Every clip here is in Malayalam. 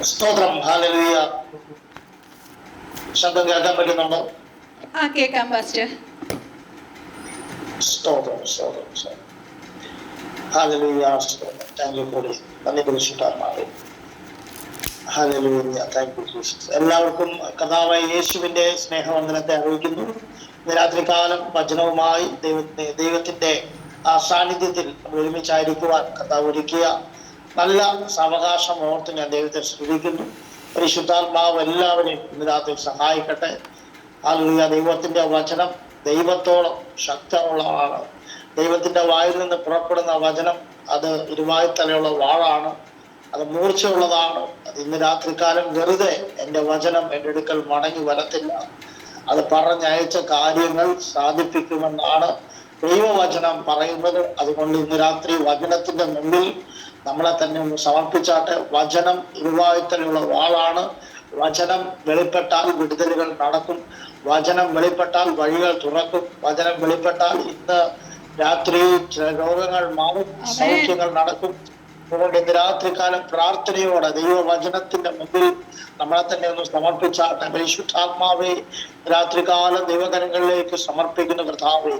സ്തോത്രം. ഹല്ലേലൂയ. ശബ്ദം കേൾക്കാൻ പറ്റുന്നുണ്ടോ? കേൾക്കാം പാസ്റ്റർ. സ്തോത്രം സ്തോത്രം സ്തോത്രം. ഹല്ലേലൂയ. സ്തോത്രം. താങ്ക് യു ഫോർ നന്ദി പരിശുദ്ധാത്മാവേ. ഹല്ലേലൂയ. Thank you Jesus. എല്ലാവർക്കും കർത്താവായ യേശുവിന്റെ സ്നേഹവന്ദനത്തെ അറിയിക്കുന്നു. ഇന്ന് രാത്രികാലം വചനവുമായി ദൈവത്തിന്റെ ആ സാന്നിധ്യത്തിൽ ഒരുമിച്ചായിരിക്കുവാൻ കർത്താവ് ഒരുക്കിയ നല്ല സാവകാശം ഓർത്ത് ഞാൻ ദൈവത്തെ സ്തുതിക്കുന്നു. പരിശുദ്ധാത്മാവ് എല്ലാവരെയും ഇന്ന് രാത്രി സഹായിക്കട്ടെ. ഹല്ലേലൂയ. ദൈവത്തിന്റെ വചനം ദൈവത്തോളം ശക്തമുള്ളതാണ്. ദൈവത്തിന്റെ വായിൽ നിന്ന് പുറപ്പെടുന്ന വചനം അത് ഇരുവായ്ത്തലയുള്ള വാളാണ്, അത് മൂർച്ചയുള്ളതാണ്. അത് ഇന്ന് രാത്രികാലം വെറുതെ എൻ്റെ വചനം എൻ്റെ അടുക്കൽ മടങ്ങി വരത്തില്ല. അത് പറഞ്ഞയച്ച കാര്യങ്ങൾ സാധിപ്പിക്കുമെന്നാണ് ദൈവവചനം പറയുന്നത്. അതുകൊണ്ട് ഇന്ന് രാത്രി വചനത്തിന്റെ മുമ്പിൽ നമ്മളെ തന്നെ ഒന്ന് സമർപ്പിച്ചാട്ടെ. വചനം ഇരുവായ്ത്തലുള്ള വാളാണ്. വചനം വെളിപ്പെട്ടാൽ വിടുതലുകൾ നടക്കും. വചനം വെളിപ്പെട്ടാൽ വഴികൾ തുറക്കും. വചനം വെളിപ്പെട്ടാൽ ഇന്ന് രാത്രി ചില രോഗങ്ങൾ മാറും, സൗഖ്യങ്ങൾ നടക്കും. അതുകൊണ്ട് ഇന്ന് രാത്രികാലം പ്രാർത്ഥനയോടെ ദൈവവചനത്തിന്റെ മുമ്പിൽ നമ്മളെ തന്നെ ഒന്ന് സമർപ്പിച്ചാട്ടെ. പരിശുദ്ധാത്മാവേ, രാത്രികാലം ദൈവകരങ്ങളിലേക്ക് സമർപ്പിക്കുന്ന കർത്താവേ,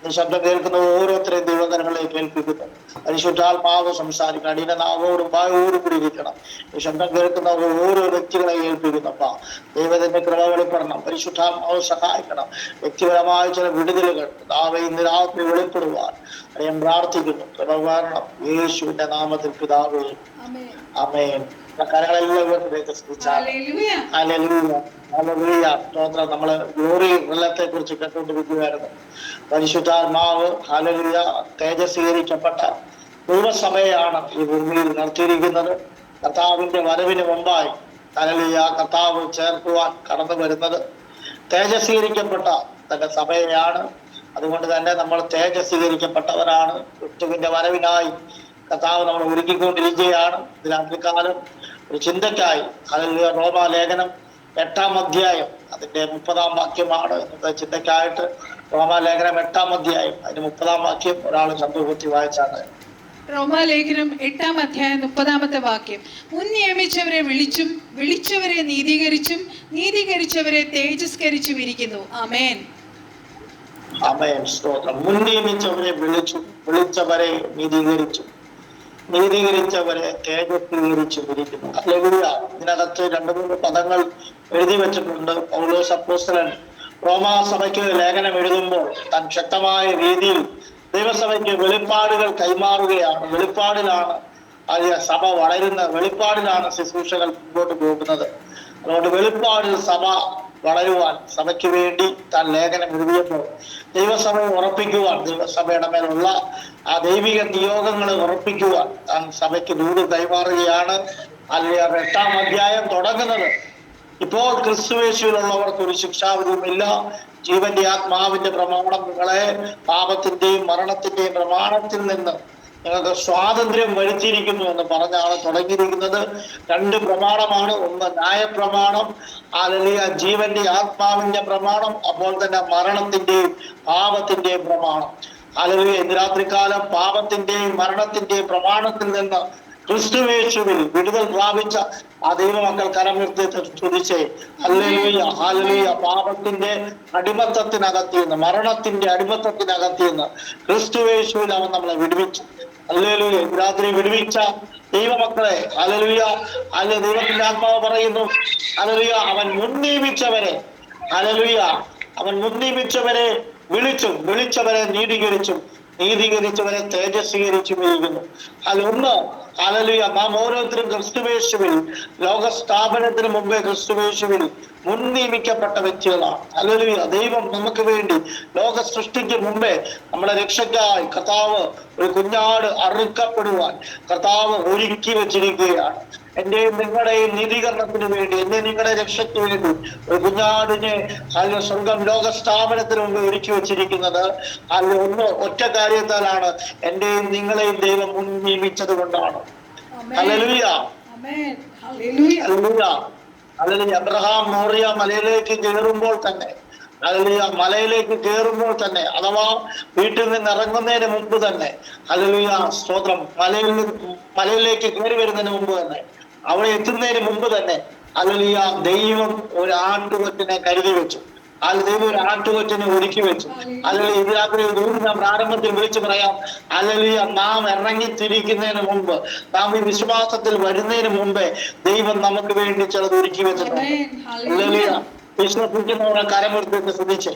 ഈ ശബ്ദം കേൾക്കുന്ന ഓരോരുത്തരെയും ദൈവകരങ്ങളിലേക്ക് ഏൽപ്പിക്കുന്നു. പരിശുദ്ധാത്മാവ് സംസാരിക്കണം. അടിയനാവോടും വായോടും കൂടി ഇരിക്കണം. ഈ ശബ്ദം കേൾക്കുന്ന ഓരോ വ്യക്തികളെ ഏൽപ്പിക്കുന്നപ്പ ദൈവത്തിന്റെ കൃപ വെളിപ്പെടണം. പരിശുദ്ധാത്മാവ് സഹായിക്കണം. വ്യക്തിപരമായ ചില വിടുതലുകൾ കർത്താവേ ഇന്ന് രാത്രി വെളിപ്പെടുവാൻ ഞാൻ പ്രാർത്ഥിക്കുന്നു. കൃപ കാരണം യേശുവിന്റെ നാമത്തിൽ പിതാവേ, ആമേൻ. നമ്മള് ഗ്ലോറി വെള്ളത്തെ കുറിച്ച് കേട്ടുകൊണ്ടിരിക്കുകയായിരുന്നു. പരിശുദ്ധാത്മാവ് ഹല്ലേലൂയ തേജസ്വീകരിക്കപ്പെട്ട ദൈവസഭയാണ് ഈ ഭൂമിയിൽ നിർത്തിയിരിക്കുന്നത്. കർത്താവിന്റെ വരവിന് മുമ്പായി ഹല്ലേലൂയ കർത്താവ് ചേർക്കുവാൻ കടന്നു വരുന്നത് തേജസ്വീകരിക്കപ്പെട്ട തന്റെ സഭയെയാണ്. അതുകൊണ്ട് തന്നെ നമ്മൾ തേജസ്വീകരിക്കപ്പെട്ടവരാണ്. ക്രിസ്തുവിന്റെ വരവിനായി കർത്താവ് നമ്മൾ ഒരുക്കിക്കൊണ്ടിരിക്കുകയാണ്. രാത്രികാലം ഒരു ചിന്തയ്ക്കായി ഹല്ലേലൂയ റോമാലേഖനം 8-ാം അധ്യായം അതിന്റെ 30-ാം വാക്യമാണ് ഇന്നത്തെ ചിന്തയ്ക്കായിട്ട്. റോമാലേഖനം 8-ാം അധ്യായം അതിന്റെ 30-ാം വാക്യം ഒരാൾ ചന്ദ്രകുത്തി വായിച്ചാണ്. റോമാലേഖനം 8-ാം അധ്യായം 30-ാമത്തെ വാക്യം. മുൻ നിയമിച്ചവരെ വിളിച്ചും വിളിച്ചവരെ നീതീകരിച്ചും നീതീകരിച്ചവരെ തേജസ്കരിച്ചും ഇരിക്കുന്നു. ആമേൻ. ആമേൻ. സ്തോത്രം. മുൻ നിയമിച്ചവരെ വിളിച്ചും വിളിച്ചവരെ നീതീകരിച്ചും നീതീകരിച്ചവരെ തേജസ്വീകരിച്ചും ഇരിക്കുന്നു. ഹല്ലേലൂയ. ഇതിനകത്ത് 2-3 പദങ്ങൾ എഴുതി വെച്ചിട്ടുണ്ട്. പൗലോസ് അപ്പോസ്തലൻ റോമാ സഭയ്ക്ക് ലേഖനം എഴുതുമ്പോൾ താൻ ശക്തമായ രീതിയിൽ ദൈവസഭയ്ക്ക് വെളിപ്പാടുകൾ കൈമാറുകയാണ്. വെളിപ്പാടിലാണ് സഭ വളരുന്ന, വെളിപ്പാടിലാണ് ശുശ്രൂഷകൾ മുമ്പോട്ട് പോകുന്നത്. അതുകൊണ്ട് വെളിപ്പാടിൽ സഭ വളരുവാൻ സഭയ്ക്ക് വേണ്ടി താൻ ലേഖനം എഴുതിയപ്പോൾ ദൈവസഭയെ ഉറപ്പിക്കുവാൻ, ദൈവസഭയുടെ മേലുള്ള ആ ദൈവിക നിയോഗങ്ങളെ ഉറപ്പിക്കുവാൻ താൻ സഭയ്ക്ക് ദൂത് കൈമാറുകയാണ്. അല്ലെങ്കിൽ 8-ാം അധ്യായം തുടങ്ങുന്നത് ഇപ്പോൾ ക്രിസ്തുയേശുവിലുള്ളവർക്ക് ഒരു ശിക്ഷാവിധിയുമില്ല, ജീവന്റെ ആത്മാവിന്റെ പ്രമാണം നിങ്ങളെ പാപത്തിന്റെയും മരണത്തിന്റെയും പ്രമാണത്തിൽ നിന്ന് നിങ്ങൾക്ക് സ്വാതന്ത്ര്യം വരുത്തിയിരിക്കുന്നു എന്ന് പറഞ്ഞാണ് തുടങ്ങിയിരിക്കുന്നത്. 2 പ്രമാണമാണ്. ഒന്ന് ന്യായപ്രമാണം, ഹല്ലേലൂയ ജീവന്റെ ആത്മാവിന്റെ പ്രമാണം, അപ്പോൾ തന്നെ മരണത്തിന്റെയും പാപത്തിന്റെയും പ്രമാണം. ഹല്ലേലൂയ. ഇന്ന് രാത്രികാലം പാപത്തിന്റെയും മരണത്തിന്റെയും പ്രമാണത്തിൽ നിന്ന് ക്രിസ്തുയേശുവിൽ വിടുതൽ പ്രാപിച്ച ആ ദൈവമക്കൾ കരമുയർത്തി സ്തുതിച്ചേ. Hallelujah hallelujah. പാപത്തിന്റെ അടിമത്തത്തിനകത്തിന്ന്, മരണത്തിന്റെ അടിമത്തത്തിനകത്തിന്ന് ക്രിസ്തുയേശുവിൽ അവൻ നമ്മളെ വിടുവിച്ചു. ഹല്ലേലൂയ. രാത്രി വിടുവിച്ച ദൈവമക്കളെ ഹല്ലേലൂയ, അല്ലെ ദൈവത്തിന്റെ ആത്മാവ് പറയുന്നു ഹല്ലേലൂയ, അവൻ മുൻനിയമിച്ചവരെ ഹല്ലേലൂയ, അവൻ മുൻനിയമിച്ചവരെ വിളിച്ചും വിളിച്ചവരെ നീതീകരിച്ചും നീതീകരിച്ചവരെ തേജസ്വീകരിച്ചും ഇരിക്കുന്നു. അതിലൊന്ന് ഹല്ലേലൂയ, നാം ഓരോരുത്തരും ക്രിസ്തുയേശുവിൽ ലോക സ്ഥാപനത്തിന് മുമ്പേ ക്രിസ്തുയേശുവിൽ മുൻ നിയമിക്കപ്പെട്ട വ്യക്തികളാണ്. ഹല്ലേലൂയ. ദൈവം നമുക്ക് വേണ്ടി ലോക സൃഷ്ടിക്ക് മുമ്പേ നമ്മുടെ രക്ഷയ്ക്കായി കർത്താവ് ഒരു കുഞ്ഞാട് അറുക്കപ്പെടുവാൻ കർത്താവ് ഒരുക്കി വെച്ചിരിക്കുകയാണ്. എന്റെയും നിങ്ങളുടെയും നീതീകരണത്തിന് വേണ്ടി, എന്റെ നിങ്ങളുടെ രക്ഷയ്ക്ക് വേണ്ടി ഒരു കുഞ്ഞാടിനെ സ്വർഗം ലോക സ്ഥാപനത്തിന് മുമ്പ് ഒരുക്കി വെച്ചിരിക്കുന്നത് അതിൽ ഒറ്റ കാര്യത്താലാണ്, എന്റെയും നിങ്ങളെയും ദൈവം മുൻ നിയമിച്ചത് കൊണ്ടാണ്. ഹല്ലേലൂയ ഹല്ലേലൂയ ഹല്ലേലൂയ. അബ്രഹാം മോറിയ മലയിലേക്ക് കയറുമ്പോൾ തന്നെ ഹല്ലേലൂയ. മലയിലേക്ക് കയറുമ്പോൾ തന്നെ, അഥവാ വീട്ടിൽ നിന്ന് ഇറങ്ങുന്നതിന് മുമ്പ് തന്നെ, ഹല്ലേലൂയ സ്തോത്രം, മലയിലേക്ക് കയറി വരുന്നതിന് മുമ്പ് തന്നെ, അവിടെ എത്തുന്നതിന് മുമ്പ് തന്നെ, ഹല്ലേലൂയ ദൈവം ഒരു ആട്ടുകൊറ്റനെ കരുതി വെച്ചു. ദൈവം ഒരു ആട്ടുകൊറ്റനെ ഒരുക്കി വെച്ചു. അല്ലെങ്കിൽ ഇത് രാത്രി നാം പ്രാരംഭത്തിൽ വിളിച്ചു പറയാം, ഹല്ലേലൂയ നാം ഇറങ്ങിത്തിരിക്കുന്നതിന് മുമ്പ്, നാം ഈ വിശ്വാസത്തിൽ വരുന്നതിന് മുമ്പേ ദൈവം നമുക്ക് വേണ്ടി ചിലത് ഒരുക്കി വെച്ചിട്ടുണ്ട്. ഹല്ലേലൂയ. വിശ്വസിക്കുന്നവരെ കരമെടുത്ത് ശ്രദ്ധിച്ച്,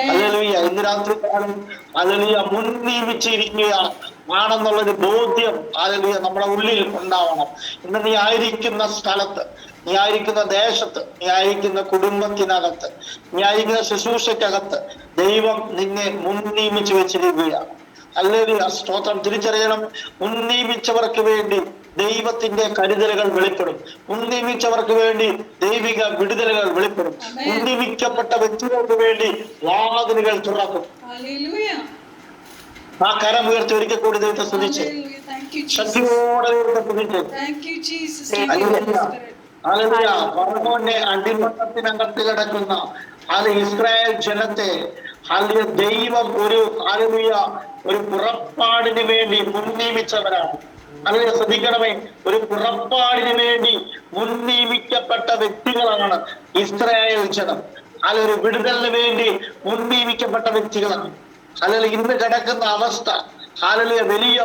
ഹല്ലേലൂയ ഇന്ന് രാത്രി കാലം ഹല്ലേലൂയ മുൻ നിയമിച്ചിരിക്കുകയാണെന്നുള്ളൊരു ബോധ്യം ഹല്ലേലൂയ നമ്മുടെ ഉള്ളിൽ ഉണ്ടാവണം. ഇന്ന് നീ ആയിരിക്കുന്ന സ്ഥലത്ത്, നീ ആയിരിക്കുന്ന ദേശത്ത്, നീ ആയിരിക്കുന്ന കുടുംബത്തിനകത്ത്, നീ ആയിരിക്കുന്ന ശുശ്രൂഷയ്ക്കകത്ത് ദൈവം നിന്നെ മുൻ നിയമിച്ചു വെച്ചിരിക്കുകയാണ്. ഹല്ലേലൂയ സ്തോത്രം. തിരിച്ചറിയണം, മുൻ നിയമിച്ചവർക്ക് വേണ്ടി ദൈവത്തിന്റെ കരുതലുകൾ വെളിപ്പെടും. മുൻനിയമിച്ചവർക്ക് വേണ്ടി ദൈവിക വിടുതലുകൾ വെളിപ്പെടും. മുൻനിയമിക്കപ്പെട്ട വ്യക്തികൾക്ക് വേണ്ടി വാതിലുകൾ തുറക്കും. ആ കരം ഉയർത്തി ഒരിക്കൽ കൂടി ദൈവത്തെ സ്തുതിച്ച് ശക്തിയോടെ ദൈവത്തെ സ്തുതിച്ച്. ഹല്ലേലൂയ. ഫറവോന്റെ അടിമത്തത്തിനകത്ത് കിടക്കുന്ന ഇസ്രായേൽ ജനത്തെ ഹല്ലേലൂയ ദൈവം ഒരു പുറപ്പാടിന് വേണ്ടി മുൻനിയമിച്ചവരാണ്. അങ്ങനെ ശ്രദ്ധിക്കണമേ, ഒരു പുറപ്പാടിന് വേണ്ടി മുൻനിയമിക്കപ്പെട്ട വ്യക്തികളാണ് ഇസ്രായേൽ ജനം. ഒരു വിടുതലിന് വേണ്ടി മുൻനിയമിക്കപ്പെട്ട വ്യക്തികളാണ്. അല്ലെങ്കിൽ ഇന്ന് കിടക്കുന്ന അവസ്ഥ വലിയ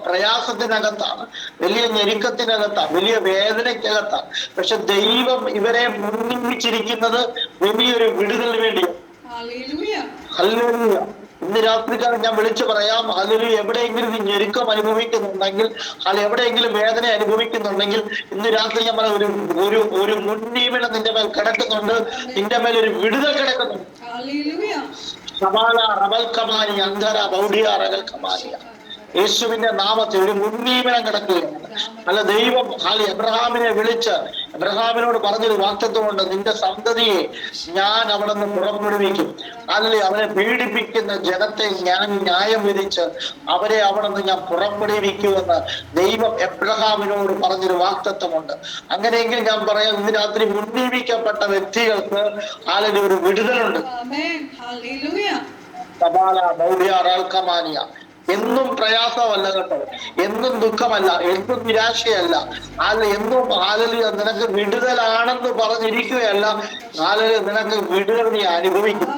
പ്രയാസത്തിനകത്താണ്, വലിയ ഞെരുക്കത്തിനകത്താണ്, വലിയ വേദനയ്ക്കകത്താണ്. പക്ഷെ ദൈവം ഇവരെ മുൻനിയമിച്ചിരിക്കുന്നത് വലിയൊരു വിടുതലിന് വേണ്ടിയാണ്. ഹല്ലേലൂയ. ഇന്ന് രാത്രിക്കാലം ഞാൻ വിളിച്ചു പറയാം, അതിൽ എവിടെയെങ്കിലും നീ ഞെരുക്കം അനുഭവിക്കുന്നുണ്ടെങ്കിൽ, അല്ല എവിടെയെങ്കിലും വേദന അനുഭവിക്കുന്നുണ്ടെങ്കിൽ, ഇന്ന് രാത്രി ഞാൻ ഒരു മുൻനിയമനം നിന്റെ മേൽ കിടക്കുന്നുണ്ട്, നിന്റെ മേൽ ഒരു വിടുതൽ കിടക്കുന്നുണ്ട്. യേശുവിന്റെ നാമത്തിൽ ഒരു മുൻനിയമനം കിടക്കുകയാണ്. അല്ല ദൈവം എബ്രഹാമിനെ വിളിച്ച് എബ്രഹാമിനോട് പറഞ്ഞൊരു വാക്തത്വമുണ്ട്, നിന്റെ സന്തതിയെ ഞാൻ അവിടെ നിന്ന് പുറപ്പെടുവിക്കും. അല്ലെ അവരെ പീഡിപ്പിക്കുന്ന ജനത്തെ ഞാൻ ന്യായം വിധിച്ച് അവരെ അവിടെ നിന്ന് ഞാൻ പുറപ്പെടുവിക്കുമെന്ന് ദൈവം എബ്രഹാമിനോട് പറഞ്ഞൊരു വാക്തത്വമുണ്ട്. അങ്ങനെയെങ്കിൽ ഞാൻ പറയാം, ഇന്ന് രാത്രി മുൻനിയമിക്കപ്പെട്ട വ്യക്തികൾക്ക് ഒരു വിടുതലുണ്ട്. എന്നും പ്രയാസമല്ല കേട്ടോ, എന്നും ദുഃഖമല്ല, എന്നും നിരാശയല്ല, എന്നും നിനക്ക് വിടുതലാണെന്ന് പറഞ്ഞിരിക്കുകയല്ല, നിനക്ക് വിടുതൽ നീ അനുഭവിക്കും.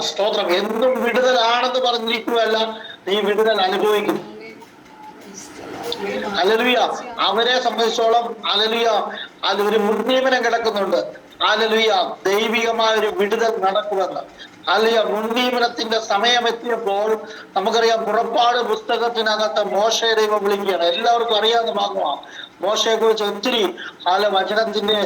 സ്തോത്രം. എന്നും വിടുതലാണെന്ന് പറഞ്ഞിരിക്കുകയല്ല, നീ വിടുതൽ അനുഭവിക്കും. ഹല്ലേലൂയ. അവരെ സംബന്ധിച്ചോളം ഹല്ലേലൂയ ഒരു മുൻനിയമനം കിടക്കുന്നുണ്ട്. ഹല്ലേലൂയ ദൈവികമായ ഒരു വിടുതൽ നടക്കുമെന്ന്. ഹല്ലേലൂയ. മുൻനിയമനത്തിന്റെ സമയമെത്തിയപ്പോൾ നമുക്കറിയാം, പുറപ്പാട് പുസ്തകത്തിനകത്ത് മോശയെ ദൈവം വിളിക്കുകയാണ്. എല്ലാവർക്കും അറിയാവുന്ന ഭാഗമാണ്. മോശയെ കുറിച്ച് ഒത്തിരി വചനത്തിന്റെ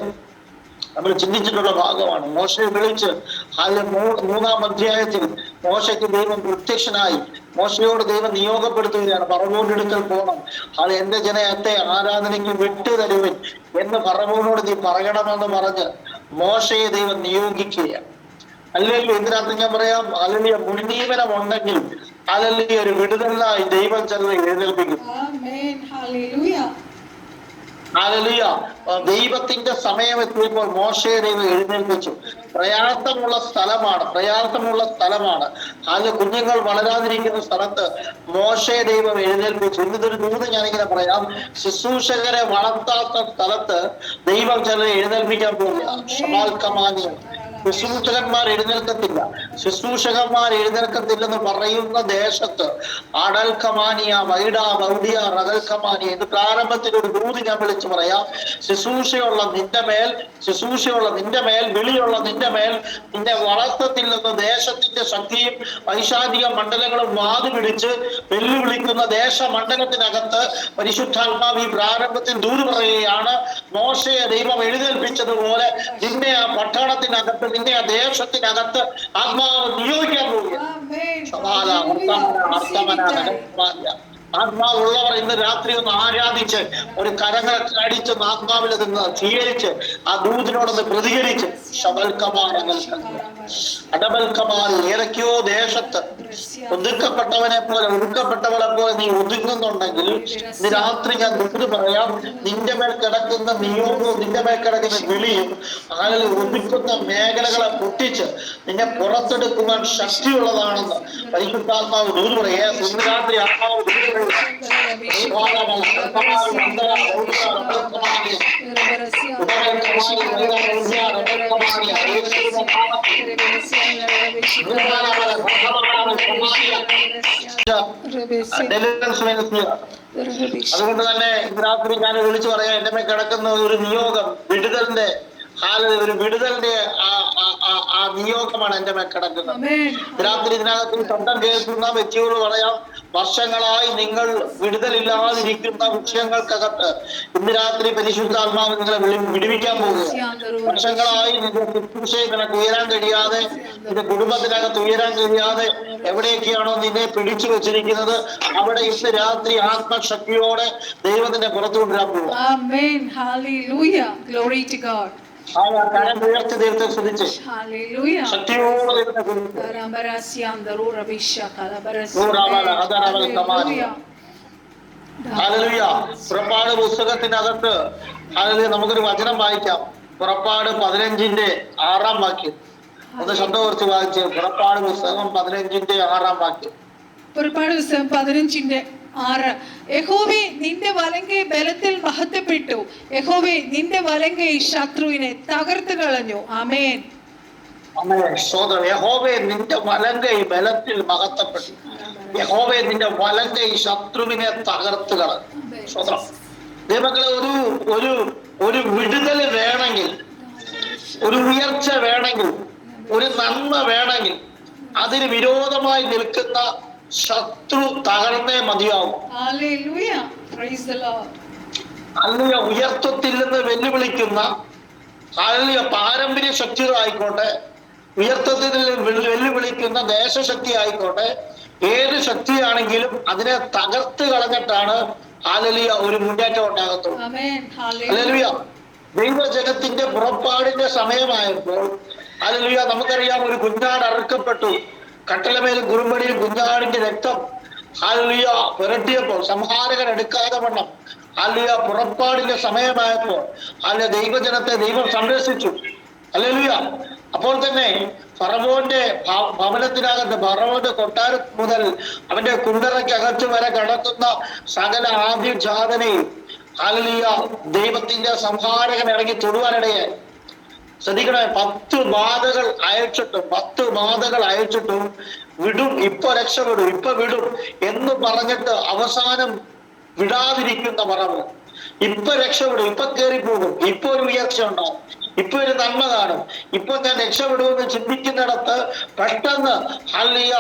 നമ്മൾ ചിന്തിച്ചിട്ടുള്ള ഭാഗമാണ്. മോശയെ വിളിച്ച് 3-ാം അധ്യായത്തിൽ മോശയ്ക്ക് ദൈവം പ്രത്യക്ഷനായി മോശയോട് ദൈവം നിയോഗപ്പെടുത്തുകയാണ്, ഫറവോന്റെ അടുക്കൽ പോകണം, എന്റെ ജനത്തെ ആരാധനയ്ക്ക് വിട്ടു തരുവിൻ എന്ന് ഫറവോനോട് നീ പറയണമെന്ന് പറഞ്ഞ് മോശയെ ദൈവം നിയോഗിക്കുകയാണ്. അല്ലെങ്കിൽ ഇതിനകത്ത് ഞാൻ പറയാം, അല്ലെങ്കിൽ മുൻനിയമനം ഉണ്ടെങ്കിൽ അല്ലെങ്കിൽ ഒരു വിടുതലായി ദൈവം ചിലരെ എഴുന്നേൽപ്പിക്കും. ഹല്ലേലൂയ. ദൈവത്തിന്റെ സമയം എത്തിയപ്പോൾ മോശയെ ദൈവം എഴുന്നേൽപ്പിച്ചു. പ്രയാസമുള്ള സ്ഥലമാണ്. അതിൽ കുഞ്ഞുങ്ങൾ വളരാതിരിക്കുന്ന സ്ഥലത്ത് മോശയെ ദൈവം എഴുന്നേൽപ്പിച്ചു. ഇന്നതൊരു ദൂത് ഞാനിങ്ങനെ പറയാം, ശുശ്രൂഷകരെ വളർത്താത്ത സ്ഥലത്ത് ദൈവം ചിലരെ എഴുന്നേൽപ്പിക്കാൻ പോവുകയാണ്. ശുശ്രൂഷകന്മാർ എഴുന്നേൽക്കത്തില്ലെന്ന് പറയുന്ന ദേശത്ത് അടൽക്കമാനിയ വൈഡ റകൽക്കമാനിയ ഇത് പ്രാരംഭത്തിൽ ഒരു ദൂതി ഞാൻ വിളിച്ചു പറയാം. ശുശ്രൂഷയുള്ള നിന്റെ മേൽ വിളിയുള്ള നിന്റെ മേൽ നിന്നെ വളർത്തത്തില്ലെന്ന് ദേശത്തിന്റെ ശക്തിയും വൈശാചിക മണ്ഡലങ്ങളും വാതുപിടിച്ച് വെല്ലുവിളിക്കുന്ന ദേശമണ്ഡലത്തിനകത്ത് പരിശുദ്ധാത്മാവ് ഈ പ്രാരംഭത്തിൽ ദൂത് പറയുകയാണ്, മോശയെ ദൈവം എഴുന്നേൽപ്പിച്ചതുപോലെ നിന്നെ ആ പട്ടണത്തിനകത്ത്, നിന്നെ ആ ദേശത്തിനകത്ത് ആത്മാവ് നിയോഗിക്കാൻ പോവുകയാണ്. ആത്മാവുള്ളവർ ഇന്ന് രാത്രി ഒന്ന് ആരാധിച്ച് ഒരു കരങ്ങളൊക്കെ അടിച്ച് ആത്മാവിൽ നിന്ന് സ്വീകരിച്ച് ആ ദൂതിനോടൊന്ന് പ്രതികരിച്ച് ശബൽക്കമാനങ്ങൾ അടബൽക്കമാൽ ഏതൊക്കെയോ ദേശത്ത് ഒതുക്കപ്പെട്ടവനെ പോലെ ഒതുക്കപ്പെട്ടവളെ പോലെ നീ ഒതുങ്ങുന്നുണ്ടെങ്കിൽ ഇന്ന് രാത്രി ഞാൻ ദൂത് പറയാം, നിന്റെ മേൽ കിടക്കുന്ന നിയോഗവും നിന്റെ മേൽ കിടക്കുന്ന വിളിയും ആളുകൾ ഒതുക്കുന്ന മേഖലകളെ പൊട്ടിച്ച് നിന്നെ പുറത്തെടുക്കുവാൻ ശക്തിയുള്ളതാണെന്ന് പരിശുദ്ധാത്മാവ് ദൂത് പറയാ. ഇന്ന് രാത്രി ആത്മാവ് അതുകൊണ്ട് തന്നെ ഇന്ന് രാത്രി ഞാൻ വിളിച്ചു പറയാം, എന്റെ മേൽ കിടക്കുന്ന ഒരു നിയോഗം വിടുതലിന്റെ ഒരു വിടുതലിന്റെ ആ നിയോഗമാണ് എന്റെ മേൽ കിടക്കുന്നത്. രാത്രി ഇതിനകത്ത് ശബ്ദം കേൾക്കുന്ന വ്യക്തിയോട് പറയാം, വർഷങ്ങളായി നിങ്ങൾ വിടുതലില്ലാതിരിക്കുന്ന വിഷയങ്ങൾക്കകത്ത് ഇന്ന് രാത്രി പരിശുദ്ധാത്മാവ് നിങ്ങളെ വിടുവിക്കാൻ പോകുക. വർഷങ്ങളായി നിന്റെ ശുശ്രൂഷയെ നിനക്ക് ഉയരാൻ കഴിയാതെ, നിന്റെ കുടുംബത്തിനകത്ത് ഉയരാൻ കഴിയാതെ എവിടെയൊക്കെയാണോ നിന്നെ പിടിച്ചു വെച്ചിരിക്കുന്നത് അവിടെ ഇന്ന് രാത്രി ആത്മശക്തിയോടെ ദൈവത്തിന്റെ പുറത്തു കൊണ്ടുവരാൻ പോകുക. കരം ഉയർത്തി ദൈവത്തെ സ്തുതിച്ച് ശക്തിയോടെ ദൈവത്തെ കുറിച്ച് പുറപ്പാട് പുസ്തകത്തിനകത്ത് നമുക്കൊരു വചനം വായിക്കാം. പുറപ്പാട് 15-6 വാക്യം. ഒന്ന് ശബ്ദം കുറച്ച് വായിച്ച്. പുറപ്പാട് പുസ്തകം 15-6 വാക്യം. പുറപ്പാട് പുസ്തകം 15-6. യഹോവേ നിന്റെ വലങ്കൈ ബലത്തിൽ മഹത്വപ്പെട്ടു, യഹോവേ നിന്റെ വലങ്കൈ ശത്രുവിനെ തകർത്തു കളഞ്ഞു. ആമേൻ. യഹോവേ നിന്റെ വലങ്കൈ ബലത്തിൽ മഹത്വപ്പെട്ടു, യഹോവേ നിന്റെ വലങ്കൈ ശത്രുവിനെ തകർത്തു കളഞ്ഞു. സ്വതന്ത്രം ദൈവങ്ങളെ ഒരു വിടുതൽ വേണമെങ്കിൽ, ഒരു ഉയർച്ച വേണമെങ്കിൽ, ഒരു നന്മ വേണമെങ്കിൽ അതിന് വിരോധമായി നിൽക്കുന്ന ശത്രു തകർന്നേ മതിയാവും. അല്ലെ ഉയർത്തത്തിൽ നിന്ന് വെല്ലുവിളിക്കുന്ന പാരമ്പര്യ ശക്തികളായിക്കോട്ടെ, ഉയർത്തത്തിൽ വെല്ലുവിളിക്കുന്ന ദേശശക്തി ആയിക്കോട്ടെ, ഏത് ശക്തിയാണെങ്കിലും അതിനെ തകർത്ത് കളഞ്ഞിട്ടാണ് ഹല്ലേലൂയ ഒരു മുന്നേറ്റം ഉണ്ടാകത്തുള്ളൂ. ഹല്ലേലൂയ. ദൈവജനത്തിന്റെ പുറപ്പാടിന്റെ സമയമായപ്പോൾ ഹല്ലേലൂയ നമുക്കറിയാം, ഒരു കുഞ്ഞാട് അറുക്കപ്പെട്ടു. കട്ടളമേലും കുറുമ്പടിയും കുഞ്ഞാടിന്റെ രക്തം ഹല്ലേലൂയ പുരട്ടിയപ്പോൾ സംഹാരകൻ എടുക്കാതെ വണ്ണം ഹല്ലേലൂയ പുറപ്പാടിന്റെ സമയമായപ്പോൾ ഹല്ലേലൂയ ദൈവജനത്തെ ദൈവം സംരക്ഷിച്ചു. ഹല്ലേലൂയ. അപ്പോൾ തന്നെ ഫറവോന്റെ ഭവനത്തിനകത്ത്, ഫറവോന്റെ കൊട്ടാരം മുതൽ അവന്റെ കുണ്ടറയ്ക്കകത്ത് വരെ കടക്കുന്ന സകല ആദ്യജാതനെയും ഹല്ലേലൂയ ദൈവത്തിന്റെ സംഹാരകൻ ഇറങ്ങി തൊടുവാനിടയായി. ശ്രദ്ധിക്കണേ, 10 ബാധകൾ അയച്ചിട്ടും വിടും, ഇപ്പൊ രക്ഷപ്പെടും, ഇപ്പൊ വിടും എന്ന് പറഞ്ഞിട്ട് അവസാനം വിടാതിരിക്കുന്ന ഫറവോൻ ഇപ്പൊ രക്ഷപ്പെടും, ഇപ്പൊ കയറിപ്പോകും, ഇപ്പൊ ഒരു ഉയർച്ച ഉണ്ടാവും, ഇപ്പൊ ഒരു നന്മ കാണും, ഇപ്പൊ ഞാൻ രക്ഷപ്പെടുമെന്ന് ചിന്തിക്കുന്നിടത്ത് പെട്ടെന്ന് ഹല്ലേലൂയ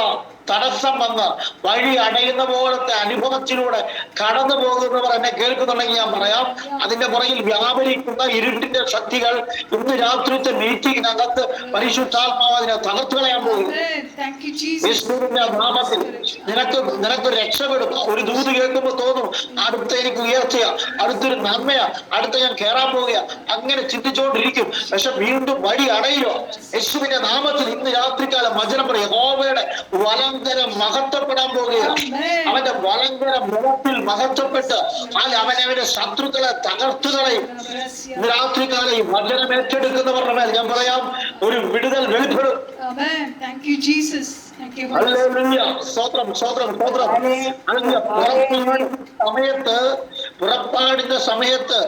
തടസ്സം വന്ന് വഴി അടയുന്ന പോലത്തെ അനുഭവത്തിലൂടെ കടന്നു പോകുന്നവർ എന്നെ കേൾക്കുന്നുണ്ടെങ്കിൽ ഞാൻ പറയാം, അതിന്റെ പുറകിൽ വ്യാപരിക്കുന്ന ഇരുട്ടിന്റെ ശക്തികൾ ഇന്ന് രാത്രിത്തെ മീറ്റിംഗിനകത്ത് പരിശുദ്ധാത്മാവ് അതിനെ തകർത്തു കളയാൻ പോകും. യേശുവിന്റെ നാമത്തിൽ നിനക്ക് രക്ഷപ്പെടും. ഒരു ദൂത് കേൾക്കുമ്പോൾ തോന്നും അടുത്ത എനിക്ക് ഉയർച്ചയാ, അടുത്തൊരു നന്മയാ, അടുത്ത ഞാൻ കയറാൻ പോവുക, അങ്ങനെ ചിന്തിച്ചുകൊണ്ടിരിക്കും. പക്ഷെ വീണ്ടും വഴി അടയുക. യേശുവിന്റെ നാമത്തിൽ ഇന്ന് രാത്രികാലം വചനം പറയും, യഹോവയുടെ വലങ്കരം മഹത്വപ്പെടാൻ പോകുകയാണ്. അവന്റെ വലങ്കരം ബലത്തിൽ മഹത്വപ്പെട്ട് അവനവന്റെ ശത്രുക്കളെ തകർത്തു കളയും. ഇന്ന് രാത്രികാലം ഈ വചനം ഏറ്റെടുക്കുന്നവരുടെ മേൽ ഞാൻ പറയാം, ഒരു വിടുതൽ വെളിപ്പെടും. പുറപ്പാടിന്റെ സമയത്ത്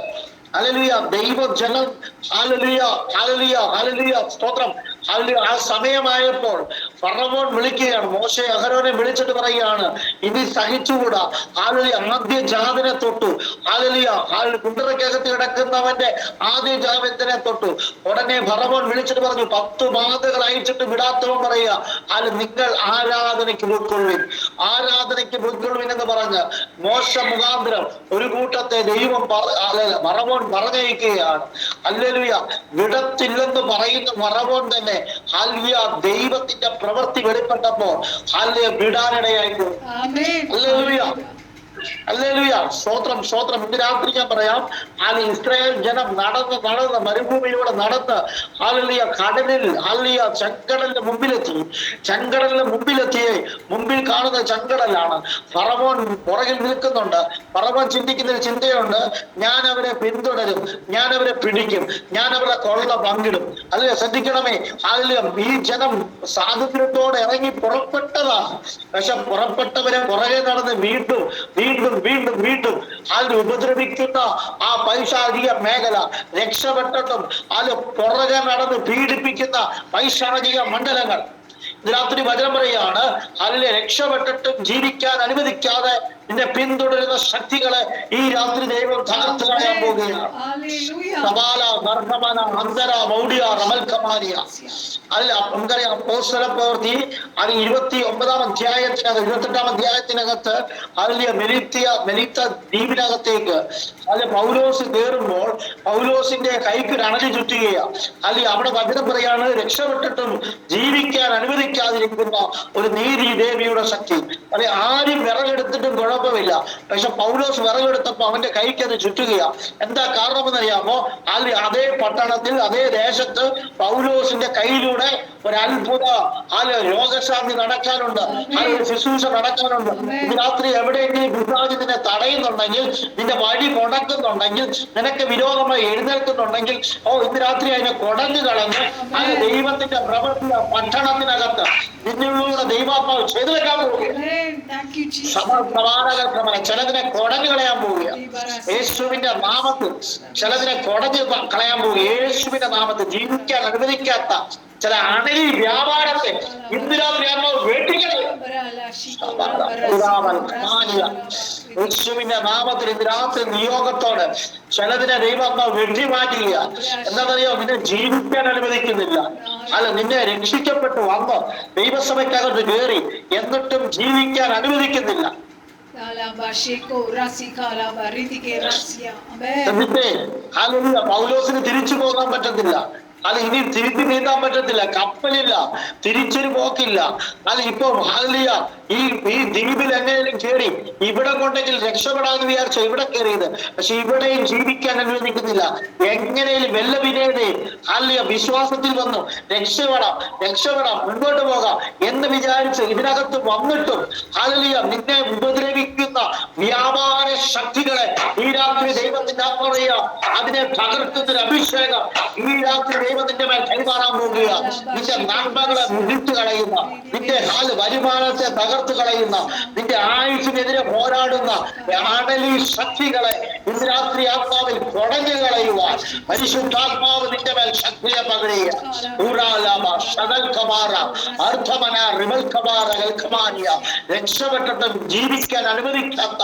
ഹല്ലേലൂയ ദൈവജനം ഹല്ലേലൂയ സ്തോത്രം ഹല്ലേലൂയ ആ സമയമായപ്പോൾ ഫറവോൻ വിളിക്കുകയാണ്, മോശെ അഹരോനെ വിളിച്ചിട്ട് പറയുകയാണ്, ഇനി സഹിച്ചുകൂടാ. ഹല്ലേലൂയ ആദ്യ ജാതിനെ തൊട്ടു, ഹല്ലേലൂയ കുണ്ടറയ്ക്കകത്ത് കിടക്കുന്നവന്റെ ആദ്യ ജാതിനെ തൊട്ടു. ഉടനെ ഫറവോൻ വിളിച്ചിട്ട് പറഞ്ഞു, 10 ബാധകൾ അയച്ചിട്ട് വിടാത്തവൻ പറയുക, നിങ്ങൾ ആരാധനയ്ക്ക് പൊയ്ക്കൊള്ളുവിൻ, ആരാധനയ്ക്ക് പൊയ്ക്കൊള്ളുവിൻ എന്ന് പറഞ്ഞ് മോശ മുഖാന്തരം ഒരു കൂട്ടത്തെ ദൈവം ഫറവോൻ പറഞ്ഞയക്കുകയാണ്. ഹല്ലേലൂയ. വിടത്തില്ലെന്ന് പറയുന്ന ഫറവോൻ തന്നെ ഹല്ലേലൂയ ദൈവത്തിന്റെ പ്രവൃത്തി വെളിപ്പെട്ടപ്പോൾ ഹല്ലേലൂയ വിടാനിടയായി പോയി. ഹല്ലേലൂയ. ഹല്ലേലൂയ. സ്തോത്രം സ്തോത്രം. ഇന്ന് രാത്രി ഞാൻ പറയാം, ഇസ്രായേൽ ജനം നടന്ന് മരുഭൂമിയിലൂടെ നടന്ന് ഹല്ലേലൂയ കടലിൽ ഹല്ലേലൂയ ചെങ്കടലിന്റെ മുമ്പിലെത്തി മുമ്പിൽ കാണുന്ന ചെങ്കടലാണ്. ഫറവോൻ പുറകിൽ നിൽക്കുന്നുണ്ട്. ഫറവോൻ ചിന്തിക്കുന്ന ഒരു ചിന്തയുണ്ട്, ഞാൻ അവരെ പിന്തുടരും, ഞാൻ അവരെ പിടിക്കും, ഞാൻ അവരുടെ കൊള്ള പങ്കിടും. അല്ലെ, ശ്രദ്ധിക്കണമേ, ഹല്ലേലൂയ ഈ ജനം സ്വാതന്ത്ര്യത്തോടെ ഇറങ്ങി പുറപ്പെട്ടതാണ്. പക്ഷെ പുറപ്പെട്ടവരെ പുറകെ നടന്ന് വീണ്ടും വീണ്ടും വീണ്ടും വീണ്ടും അതിൽ ഉപദ്രവിക്കുന്ന ആ പൈശാചിക മേഖല രക്ഷപ്പെട്ടിട്ടും അത് പുറകെ നടന്ന് പീഡിപ്പിക്കുന്ന പൈശാചിക മണ്ഡലങ്ങൾ. രാത്രി വചനം പറയുകയാണ്, അതിലെ രക്ഷപ്പെട്ടിട്ടും ജീവിക്കാൻ അനുവദിക്കാതെ നിന്നെ പിന്തുടരുന്ന ശക്തികളെ ഈ രാത്രി ദൈവം തകർത്ത് കളയാൻ പോവുകയാണ്. അല്ല, നമുക്കറിയാം അപ്പോസ്തല പ്രവൃത്തി അത് 29-ാം അധ്യായത്തിനകത്ത് 28-ാം അധ്യായത്തിനകത്ത് അതിലെ മെലിത്ത ദ്വീപിനകത്തേക്ക് അതിൽ പൗലോസ് കയറുമ്പോൾ പൗലോസിന്റെ കൈക്ക് അണലി ചുറ്റുകയാണ്. അല്ലെ, അവിടെ വചനം പറയാണ്, രക്ഷപ്പെട്ടിട്ടും ജീവിക്കാൻ അനുവദിക്കാതിരിക്കുന്ന ഒരു നീതി ദേവിയുടെ ശക്തി. അല്ലെ, ആരും വിറകെടുത്തിട്ടും കുഴപ്പമില്ല. പക്ഷെ പൗലോസ് വിറകെടുത്തപ്പോ അവന്റെ കൈക്ക് അത് ചുറ്റുകയാണ്. എന്താ കാരണമെന്നറിയാമോ? അതേ പട്ടണത്തിൽ അതേ ദേശത്ത് പൗലോസിന്റെ കയ്യിലൂടെ ഒരു അത്ഭുത രോഗശാന്തി നടക്കാനുണ്ട്, ഒരു ശുശ്രൂഷ നടക്കാനുണ്ട്. ഇന്ന് രാത്രി എവിടെയെങ്കിലും പിശാച് നിന്നെ തടയുന്നുണ്ടെങ്കിൽ, നിന്റെ വഴി മുടക്കുന്നുണ്ടെങ്കിൽ, നിനക്ക് വിരോധമായി എഴുന്നേൽക്കുന്നുണ്ടെങ്കിൽ, ഇന്ന് രാത്രി അതിനെ കുടഞ്ഞു കളഞ്ഞ് അത് ദൈവത്തിന്റെ പ്രവൃത്തി പട്ടണത്തിനകത്ത് നിന്നിലൂടെ ദൈവാത്മാവ് ചെയ്തു വെക്കാൻ പോവുകയാണ്. ചിലതിനെ കുടഞ്ഞു കളയാൻ പോവുകയാണ് യേശുവിന്റെ നാമത്തിൽ. ചിലതിനെ കുടഞ്ഞു കളയാൻ പോവുക യേശുവിന്റെ നാമത്തിൽ. ജീവിക്കാൻ അനുവദിക്കാത്ത ചില അണലി വ്യാപാരത്തെ ഇന്ന് രാത്രി യേശുവിന്റെ നാമത്തിൽ ഇന്ന് രാത്രി നിയോഗത്തോടെ ചിലതിനെ ദൈവാത്മാവ് വെട്ടി മാറ്റുക. എന്താണെന്നറിയോ? നിന്നെ ജീവിക്കാൻ അനുവദിക്കുന്നില്ല. അല്ല, നിന്നെ രക്ഷിക്കപ്പെട്ടു വന്ന് ദൈവസഭയ്ക്കകത്ത് കയറി എന്നിട്ടും ജീവിക്കാൻ അനുവദിക്കുന്നില്ല. പൗലോസിന് തിരിച്ചു പോകാൻ പറ്റത്തില്ല. അത് ഇനി തിരിച്ചു നീന്താൻ പറ്റത്തില്ല. കപ്പലില്ല, തിരിച്ചൊരു പോക്കില്ല. അത് ഇപ്പൊ ഈ ദ്വീപിൽ എങ്ങനെയും കയറി ഇവിടെ കൊണ്ടെങ്കിൽ രക്ഷപ്പെടാന്ന് വിചാരിച്ച ഇവിടെ കയറിയത്. പക്ഷെ ഇവിടെയും ജീവിക്കാൻ അനുവദിക്കുന്നില്ല. എങ്ങനെയും വെല്ലവിനേതയും വിശ്വാസത്തിൽ വന്നു രക്ഷപ്പെടാം മുന്നോട്ട് പോകാം എന്ന് വിചാരിച്ച് ഇതിനകത്ത് വന്നിട്ടും നിന്നെ ഉപദ്രവിക്കുന്ന വ്യാപാര ശക്തികളെ ഈ രാത്രി ദൈവത്തിന്റെ ആത്മറിയ അതിനെ തകർക്കുന്നൊരു അഭിഷേകം ഈ രാത്രി ദൈവത്തിന്റെ മേൽ കൈമാറാൻ പോകുക. നിന്റെ നന്മകളെ മുടിച്ചു കളയുന്ന, നിന്റെ വരുമാനത്തെ തകർത്ത് കളയുന്ന, നിന്റെ ആയുസിനെതിരെ പോരാടുന്ന അണലി ശക്തികളെ ഇന്ന് രാത്രി ആത്മാവിൽ കുടഞ്ഞു കളയുവാൻ പരിശുദ്ധാത്മാവ് നിന്റെ മേൽ ശക്തിയെ പകരുക. രക്ഷപ്പെട്ടിട്ടും ജീവിക്കാൻ അനുവദിക്കാത്ത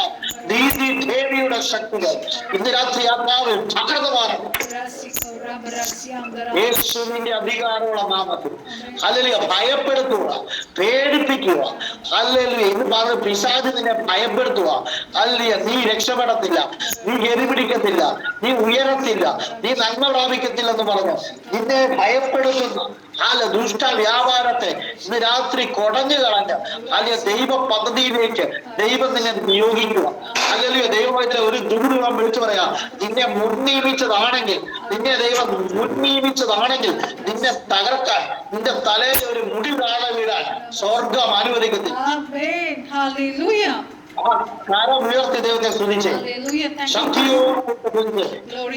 നീതി ദേവിയുടെ ശക്തികൾ ഇന്ന് രാത്രി ആത്മാവിൽ തകർന്നു മാറും യേശുവിന്റെ അധികാരമുള്ള നാമത്തിൽ. ഹല്ലേലൂയ. ഭയപ്പെടുത്തുക, പേടിപ്പിക്കുക. ഹല്ലേലൂയ. എന്ന് പറഞ്ഞ് പിശാച് നിന്നെ ഭയപ്പെടുത്തുക. ഹല്ലേലൂയ. നീ രക്ഷപ്പെടത്തില്ല, നീ ഗതി പിടിക്കത്തില്ല, നീ ഉയരത്തില്ല, നീ നന്മ പ്രാപിക്കത്തില്ലെന്ന് പറഞ്ഞു നിന്നെ ഭയപ്പെടുത്തുന്ന ദുഷ്ട വ്യാപാരത്തെ ഇന്ന് രാത്രി കുടഞ്ഞു കളഞ്ഞ് ദൈവ പദ്ധതിയിലേക്ക് ദൈവം നിന്നെ നിയോഗിക്കുക. അല്ലെങ്കിൽ ദൈവമായിട്ട് ഒരു ദൂരം വിളിച്ചു പറയാം, നിന്നെ മുൻനിയമിച്ചതാണെങ്കിൽ, നിന്നെ ദൈവം മുൻനിയമിച്ചതാണെങ്കിൽ നിന്നെ തകർക്കാൻ, നിന്റെ തലയിൽ ഒരു മുടി താഴെ വീഴാൻ സ്വർഗം അനുവദിക്കത്തില്ല. കരം ഉയർത്തി ദൈവത്തെ സ്തുതിച്ച് ശക്തിയോട്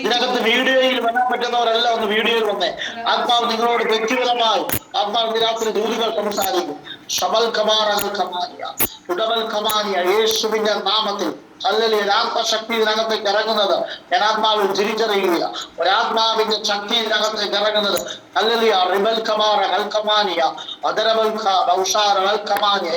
ഇതിനകത്ത് വീഡിയോയിൽ വരാൻ പറ്റുന്നവരെല്ലാം ഒന്ന് വീഡിയോയിൽ വന്നേ. ആത്മാവ് നിങ്ങളോട് വ്യക്തിപരമായി ആത്മാവ് രാത്രി ദൂതികൾ സംസാരിക്കും. ഷമൽ കമാനിയ ഉടമൽ കമാനിയ യേശുവിന്റെ നാമത്തിൽ അല്ലെങ്കിൽ ഒരാത്മശക്തി ഇതിനകത്തേക്ക് ഇറങ്ങുന്നത് ഞാൻ ആത്മാവിൽ തിരിച്ചറിയുക. ഒരാത്മാവിന്റെ ശക്തി ഇതിനകത്തേക്ക് ഇറങ്ങുന്നത് അല്ലെങ്കിൽ റിബൽ കമാറ ഹൽക്കമാനിയ അതരബൽ ബൗഷാർ ഹൽക്കമാനിയ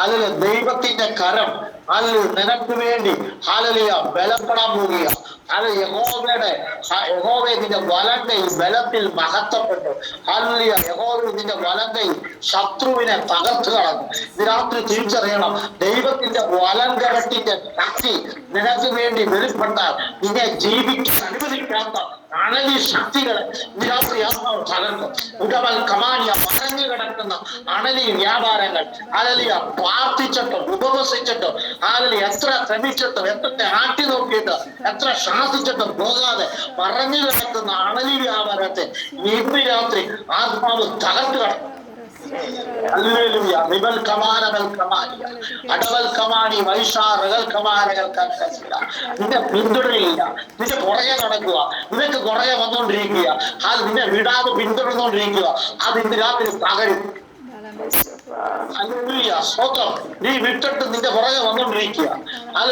അല്ലെങ്കിൽ ദൈവത്തിന്റെ കരം അല്ലെങ്കിൽ നിനക്ക് വേണ്ടി ഹാലലിയ ബലപ്പെടാൻ പോവുക. അത് യഹോവേ നിന്റെ വലങ്കൈ ബലത്തിൽ മഹത്വപ്പെട്ടു. ഹാലലിയ. യഹോവേ നിന്റെ വലങ്കൈ ശത്രുവിനെ തകർത്ത് കളഞ്ഞു. ഇത് രാത്രി തിരിച്ചറിയണം, ദൈവത്തിന്റെ വലങ്കരത്തിന്റെ ശക്തി നിനക്ക് വേണ്ടി വെളിപ്പെട്ടാൽ നിന്നെ ജീവിക്കാൻ അനുവദിക്കാത്ത അണലി ശക്തികളെ ഇന്ന് രാത്രി ആത്മാവ് തകർക്കും. ഉടമൽ കമാനിയ മറഞ്ഞു കിടക്കുന്ന അണലി വ്യാപാരങ്ങൾ അലലിയ പ്രാർത്ഥിച്ചിട്ടും ഉപവസിച്ചിട്ടും അതിൽ എത്ര ശ്രമിച്ചിട്ടും എത്ര ആട്ടി നോക്കിയിട്ട് എത്ര ശ്വാസിച്ചിട്ടും പോകാതെ പറഞ്ഞു കിടക്കുന്ന അണലി വ്യാപാരത്തെ ഇന്ന് രാത്രി ആത്മാവ് തകർത്ത് കിടക്കും. ഹല്ലേലൂയ. റിബൽ കമാനബൽ കമാനി അടവൽ കമാനി വൈശാറകൾ കമാനകൾ കൽക്കസില്ല. നിന്നെ പിന്തുടരില്ല, നിന്റെ പുറകെ നടക്കുക, നിനക്ക് പുറകെ വന്നുകൊണ്ടിരിക്കുക, അത് നിന്നെ വിടാതെ പിന്തുടർന്നുകൊണ്ടിരിക്കുക. അത് ഇന്ന് രാത്രി തകരും. സ്വന്തം നീ വിട്ടിട്ട് നിന്റെ പുറകെ വന്നുകൊണ്ടിരിക്കുക. അത്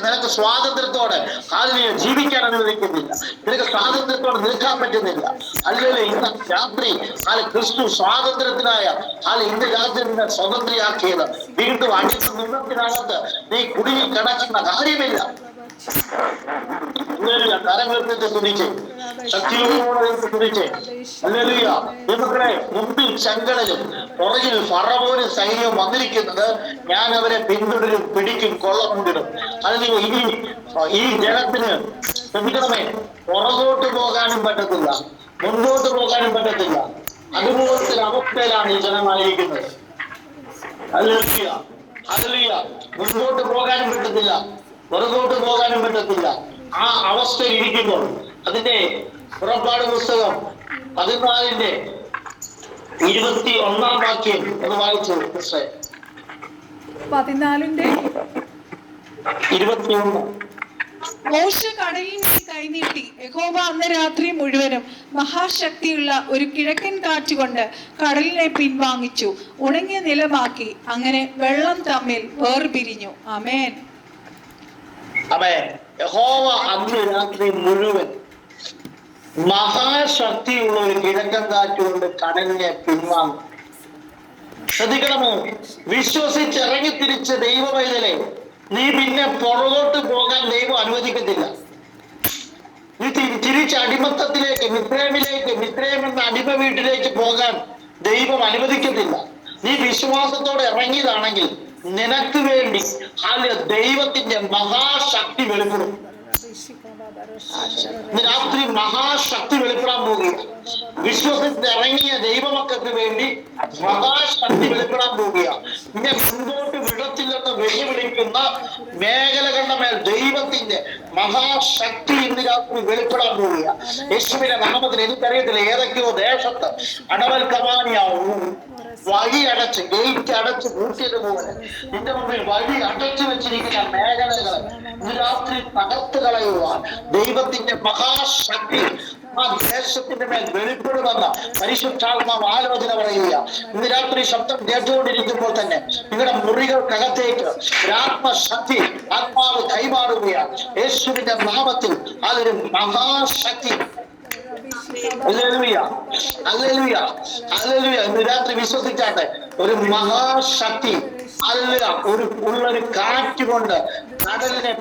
നിനക്ക് സ്വാതന്ത്ര്യത്തോടെ അതിനെ ജീവിക്കാൻ അനുവദിക്കുന്നില്ല, നിനക്ക് സ്വാതന്ത്ര്യത്തോടെ നിൽക്കാൻ പറ്റുന്നില്ല. അല്ലെങ്കിൽ ഇന്ന് രാത്രി ക്രിസ്തു സ്വാതന്ത്ര്യത്തിനായ ഇന്ന് രാത്രി നിന്നെ സ്വതന്ത്രയാക്കിയത് വീണ്ടും അടിച്ച നിന്നത്തിനകത്ത് നീ കുടുങ്ങി കിടക്കുന്ന കാര്യമില്ല. കരങ്ങൾക്ക് തുണിച്ച് ശക്തിയോടെ തുണിച്ച് ഹല്ലേലൂയ. ഇവരുടെ മുമ്പിൽ ചെങ്കടലും പുറകിൽ ഫറവോനും സൈന്യവും വന്നിരിക്കുന്നത് ഞാൻ അവരെ പിന്തുടരും, പിടിക്കും, കൊള്ളക്കൊണ്ടിടും. അതിന് ഈ ജനത്തിന് ശ്രമിക്കണമേ, പുറകോട്ട് പോകാനും പറ്റത്തില്ല, മുൻപോട്ട് പോകാനും പറ്റത്തില്ല. അതുപോലത്തെ അവസ്ഥയിലാണ് ഈ ജനമായിരിക്കുന്നത്. Hallelujah, hallelujah. മുൻപോട്ട് പോകാനും പറ്റത്തില്ല, പുറകോട്ട് പോകാനും പറ്റത്തില്ല. ആ അവസ്ഥയിൽ ഇരിക്കുമ്പോൾ അതിന്റെ പുറപ്പാട് പുസ്തകം 14:21 വാക്യം ഒന്ന് വായിച്ചു. 14:21. മോശ കടലിൽ കൈനീട്ടി. യഹോവ അന്ന് രാത്രി മുഴുവനും മഹാശക്തിയുള്ള ഒരു കിഴക്കൻ കാറ്റുകൊണ്ട് കടലിനെ പിൻവാങ്ങിച്ചു, ഉണങ്ങിയ നിലമാക്കി. അങ്ങനെ വെള്ളം തമ്മിൽ വേർപിരിഞ്ഞു. ആമേൻ. ആമേൻ. യഹോവ അന്ന് രാത്രി മുഴുവൻ മഹാശക്തിയുള്ള ഒരു കിഴക്കൻ കാറ്റുകൊണ്ട് കടലിനെ പിൻവാങ്ങും. ശ്രദ്ധിക്കണമോ, വിശ്വസിച്ചിറങ്ങി തിരിച്ച ദൈവ പൈതലെ, നീ പിന്നെ പുറകോട്ട് പോകാൻ ദൈവം അനുവദിക്കത്തില്ല. നീ തിരിച്ച് അടിമത്തത്തിലേക്ക്, മിസ്രൈം എന്ന അടിമ വീട്ടിലേക്ക് പോകാൻ ദൈവം അനുവദിക്കത്തില്ല. നീ വിശ്വാസത്തോടെ ഇറങ്ങിയതാണെങ്കിൽ നിനക്ക് വേണ്ടി ദൈവത്തിന്റെ മഹാശക്തി വെളിപ്പെടും. രാത്രി മഹാശക്തി വെളിപ്പെടാൻ പോകുക. വിശ്വസിച്ച് ഇറങ്ങിയ ദൈവമക്കൾക്ക് വേണ്ടി മഹാശക്തി വെളിപ്പെടാൻ പോകുക. പിന്നെ മുൻപോട്ട് വിടത്തില്ലെന്ന് വെല്ലുവിളിക്കുന്ന മേഖലകളുടെ മേൽ ദൈവത്തിന്റെ മഹാശക്തി ഇന്ന് രാത്രി വെളിപ്പെടാൻ പോവുക. യേശുവിന്റെ നാമത്തിൽ. എനിക്കറിയത്തില്ല ഏതൊക്കെയോ ദേശത്ത് അടവൽ കമാനിയാവും വഴി അടച്ച്, ഗേറ്റ് അടച്ച് പൂട്ടിയതുപോലെ നിന്റെ മുമ്പിൽ വഴി അടച്ചു വെച്ചിരിക്കുന്ന മേഖലകൾ ഇന്ന് രാത്രി തകർത്ത് കളയുവാൻ ദൈവത്തിന്റെ മഹാശക്തി ആ ദേശത്തിന്റെ മേൽ വെളിപ്പെടുമെന്ന പരിശുദ്ധാത്മാവ് ആലോചന പറയുക. ഇന്ന് രാത്രി ശബ്ദം കേട്ടുകൊണ്ടിരിക്കുമ്പോൾ തന്നെ നിങ്ങളുടെ മുറികൾക്കകത്തേക്ക് ഒരാത്മശക്തി ആത്മാവ് കൈമാറുകയാണ്. യേശുവിന്റെ നാമത്തിൽ അതൊരു മഹാശക്തി. ഹല്ലേലൂയ, ഹല്ലേലൂയ, ഹല്ലേലൂയ. ഇന്ന് രാത്രി വിശ്വസിച്ചാട്ടെ, ഒരു മഹാശക്തി ഉള്ളൊരു കാറ്റ് കൊണ്ട് കടലിനെ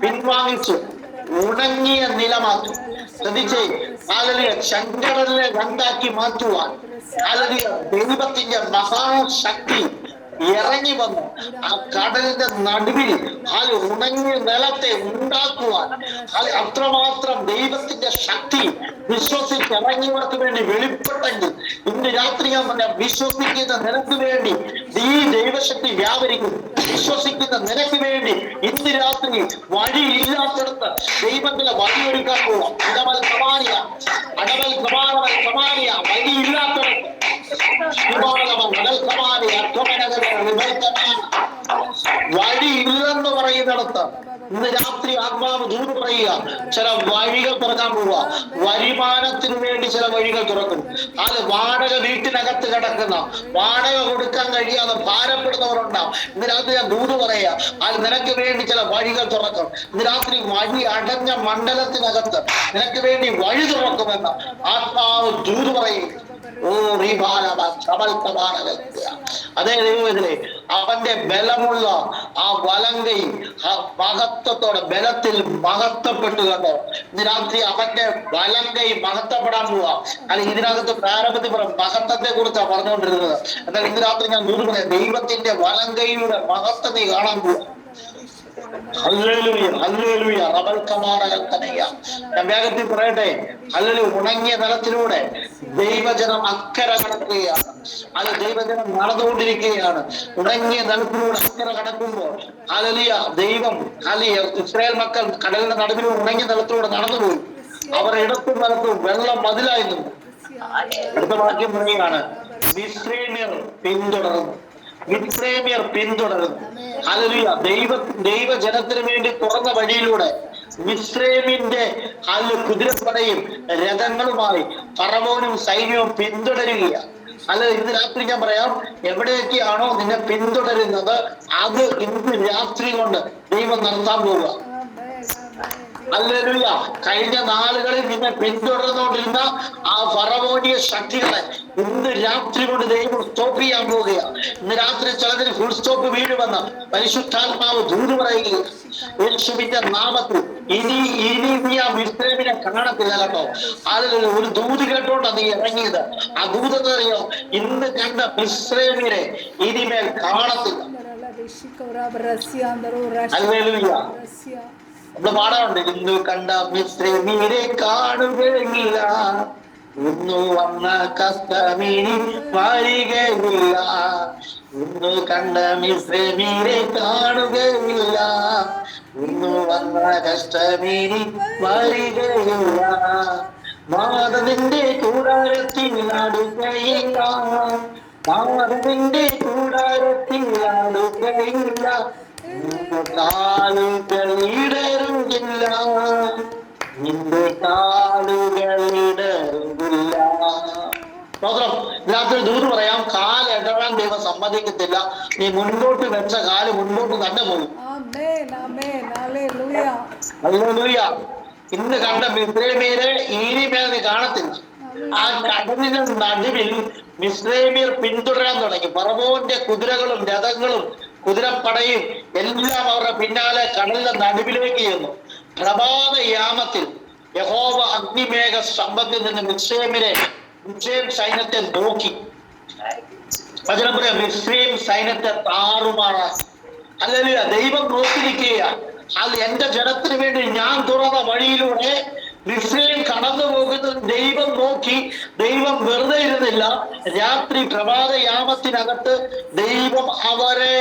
പിൻവാങ്ങിച്ച് ഉണങ്ങിയ നിലമാക്കി. ശ്രദ്ധിച്ചേ, ഹല്ലേലൂയ. ചെങ്കടലിനെ രണ്ടാക്കി മാറ്റുവാൻ ഹല്ലേലൂയ ദൈവത്തിന്റെ മഹാശക്തി ഇറങ്ങി വന്നു ആ കടലിന്റെ നടുവിൽ ഉണങ്ങിയ നിലത്തെ ഉണ്ടാക്കുവാൻ അത്രമാത്രം ദൈവത്തിന്റെ ശക്തി വിശ്വസിച്ച് ഇറങ്ങിയവർക്ക് വേണ്ടി വെളിപ്പെട്ടെങ്കിൽ ഇന്ന് രാത്രി ഞാൻ പറഞ്ഞ വിശ്വസിക്കുന്ന നിനക്ക് വേണ്ടി ഈ ദൈവശക്തി വ്യാപരിക്കും. വിശ്വസിക്കുന്ന നിനക്ക് വേണ്ടി ഇന്ന് രാത്രി വഴിയില്ലാത്തടത്ത് ദൈവത്തിലെ വഴിയൊരുക്കാൻ പോവാം. അടവൽ കമാനിയ വഴിയില്ലാത്തടത്ത് വഴിയില്ലെന്ന് പറയുന്നിടത്ത് ഇന്ന് രാത്രി ആത്മാവ് ദൂത് പറയുക. ചില വഴികൾ തുറക്കാൻ പോവുക. വരുമാനത്തിന് വേണ്ടി ചില വഴികൾ തുറക്കും. അത് വാടക വീട്ടിനകത്ത് കിടക്കുന്ന, വാടക കൊടുക്കാൻ കഴിയാതെ ഭാരപ്പെടുന്നവരുണ്ടാവും. ഇന്ന് രാത്രി ഞാൻ ദൂത് പറയുക, അത് നിനക്ക് വേണ്ടി ചില വഴികൾ തുറക്കും. ഇന്ന് രാത്രി വഴി അടഞ്ഞ മണ്ഡലത്തിനകത്ത് നിനക്ക് വേണ്ടി വഴി തുറക്കുമെന്ന് ആത്മാവ് ദൂത് പറയും. അതേ ദൈവത്തിലെ അവന്റെ ബലമുള്ള ആ വലങ്കൈ മഹത്വത്തോടെ ബലത്തിൽ മഹത്വപ്പെട്ടു കണ്ടോ. ഇന്ന് രാത്രി അവന്റെ വലങ്കൈ മഹത്വപ്പെടാൻ പോവാ. അല്ലെങ്കിൽ ഇതിനകത്ത് പ്രാരംഭത്തിൽ മഹത്വത്തെ കുറിച്ചാണ് പറഞ്ഞുകൊണ്ടിരുന്നത്. എന്നാൽ ഇന്ന് രാത്രി ഞാൻ പറയാം, ദൈവത്തിന്റെ വലങ്കൈയുടെ മഹത്വം നീ കാണാൻ പോവാ. Hallelujah, hallelujah, റബൽ Kamara കൽപ്പനയ. ഞാൻ വേഗത്തിൽ പറയട്ടെ. ഹല്ലേലൂയ. ഉണങ്ങിയ നിലത്തിലൂടെ ദൈവജനം അക്കരെ കടക്കുകയാണ്. അത് ദൈവജനം നടന്നുകൊണ്ടിരിക്കുകയാണ്. ഉണങ്ങിയ നിലത്തിലൂടെ അക്കരെ കടക്കുമ്പോൾ ഹല്ലേലൂയ, ദൈവം ഇസ്രായേൽ മക്കൾ കടലിന്റെ നടുവിലൂടെ ഉണങ്ങിയ നിലത്തിലൂടെ നടന്നുപോയി. അവർ ഇടത്തും വലത്തും വെള്ളം മതിലായി നിന്നു. അടുത്ത വാക്യം പറയുകയാണ്, മിസ്രൈമ്യർ പിന്തുടർന്നു. മിസ്രൈമ്യർ പിന്തുടരുന്നു. ഹല്ലേലൂയ. ദൈവജനത്തിന് വേണ്ടി തുറന്ന വഴിയിലൂടെ മിസ്രൈമിന്റെ കുതിരപ്പടയും രഥങ്ങളുമായി ഫറവോനും സൈന്യവും പിന്തുടരുകയാണ്. അല്ല, ഇന്ന് രാത്രി ഞാൻ പറയാം, എവിടെയൊക്കെയാണോ നിന്നെ പിന്തുടരുന്നത് അത് ഇന്ന് രാത്രി കൊണ്ട് ദൈവം നടത്താൻ പോവുക. ഹല്ലേലൂയ. കഴിഞ്ഞ നാളുകളിൽ നിന്നെ പിന്തുടർന്നുകൊണ്ടിരുന്ന ആ ഫറവോനിയ ശക്തികളെ ഇന്ന് രാത്രി കൊണ്ട് ദൈവം സ്റ്റോപ്പ് ചെയ്യാൻ പോവുകയാണ്. ഇന്ന് രാത്രി ചിലതിന് ഫുൾ സ്റ്റോപ്പ് വീഴുമെന്ന് പരിശുദ്ധാത്മാവ് ദൂത് പറയുകയാണ്. യേശുവിന്റെ നാമത്തിൽ ഇനി നീ ആ മിസ്രൈമിനെ കാണത്തില്ല കേട്ടോ. അതിൽ ഒരു ദൂത് കേട്ടോണ്ടാണ് നീ ഇറങ്ങിയത്. ആ ദൂതെന്ന് അറിയോ, ഇന്ന് കണ്ട മിസ്രൈമിനെ ഇനിമേൽ കാണത്തില്ല. ഹല്ലേലൂയ. നമ്മള് പാടാറുണ്ട്, ഇന്ന് കണ്ട മിസ്രൈമിനെ കാണുകയില്ല, ഇന്നു വന്ന കഷ്ടമിനി വരികയില്ല. ഇന്നു കണ്ട മിസ്രൈമിനെ കാണുകയില്ല, ഇന്നു വന്ന കഷ്ടമിനി വരികയില്ല. മാധവന്റെ കൂടാരത്തിൽ അടുക്കയില്ല, മാധവന്റെ കൂടാരത്തിൽ അടുക്കയില്ല. കാലുകളിടരുകില്ല, നിന്റെ കാലുകളിടരുകില്ല. മാത്രം ഇതിനകത്തൊരു ദൂത് പറയാം, കാലിടറാൻ ദൈവം സമ്മതിക്കത്തില്ല. നീ മുൻപോട്ട് വെച്ച കാല് മുൻപോട്ട് തന്നെ പോകും. ഹല്ലേലൂയ. ഇന്ന് കണ്ട മിസ്രൈമ്യരെ ഇനിമേൽ നീ കാണത്തില്ല. ആ കടലിന്റെ നടുവിൽ മിസ്രൈമ്യർ പിന്തുടരാൻ തുടങ്ങി. ഫറവോന്റെ കുതിരകളും രഥങ്ങളും കുതിരപ്പടയും എല്ലാം അവരുടെ പിന്നാലെ കടലിന്റെ നടുവിലേക്ക് ചെന്നു. പ്രഭാത യാമത്തിൽ യഹോവ അഗ്നിമേഘ സ്തംഭത്തിൽ നിന്ന് മിസ്രൈം സൈന്യത്തെ നോക്കി. വചനം പറയാം, മിസ്രൈം സൈന്യത്തെ താറുമാറാക്കി. ഹല്ലേലൂയ. ദൈവം നോക്കിയിരിക്കുകയാണ്. അത് എന്റെ ജനത്തിന് വേണ്ടി ഞാൻ തുറന്ന വഴിയിലൂടെ മിസ്രൈം കടന്നു പോകുന്നത് ദൈവം നോക്കി. ദൈവം വെറുതെ ഇരുന്നില്ല. രാത്രി പ്രഭാതയാമത്തിനകത്ത് ദൈവം അവരെ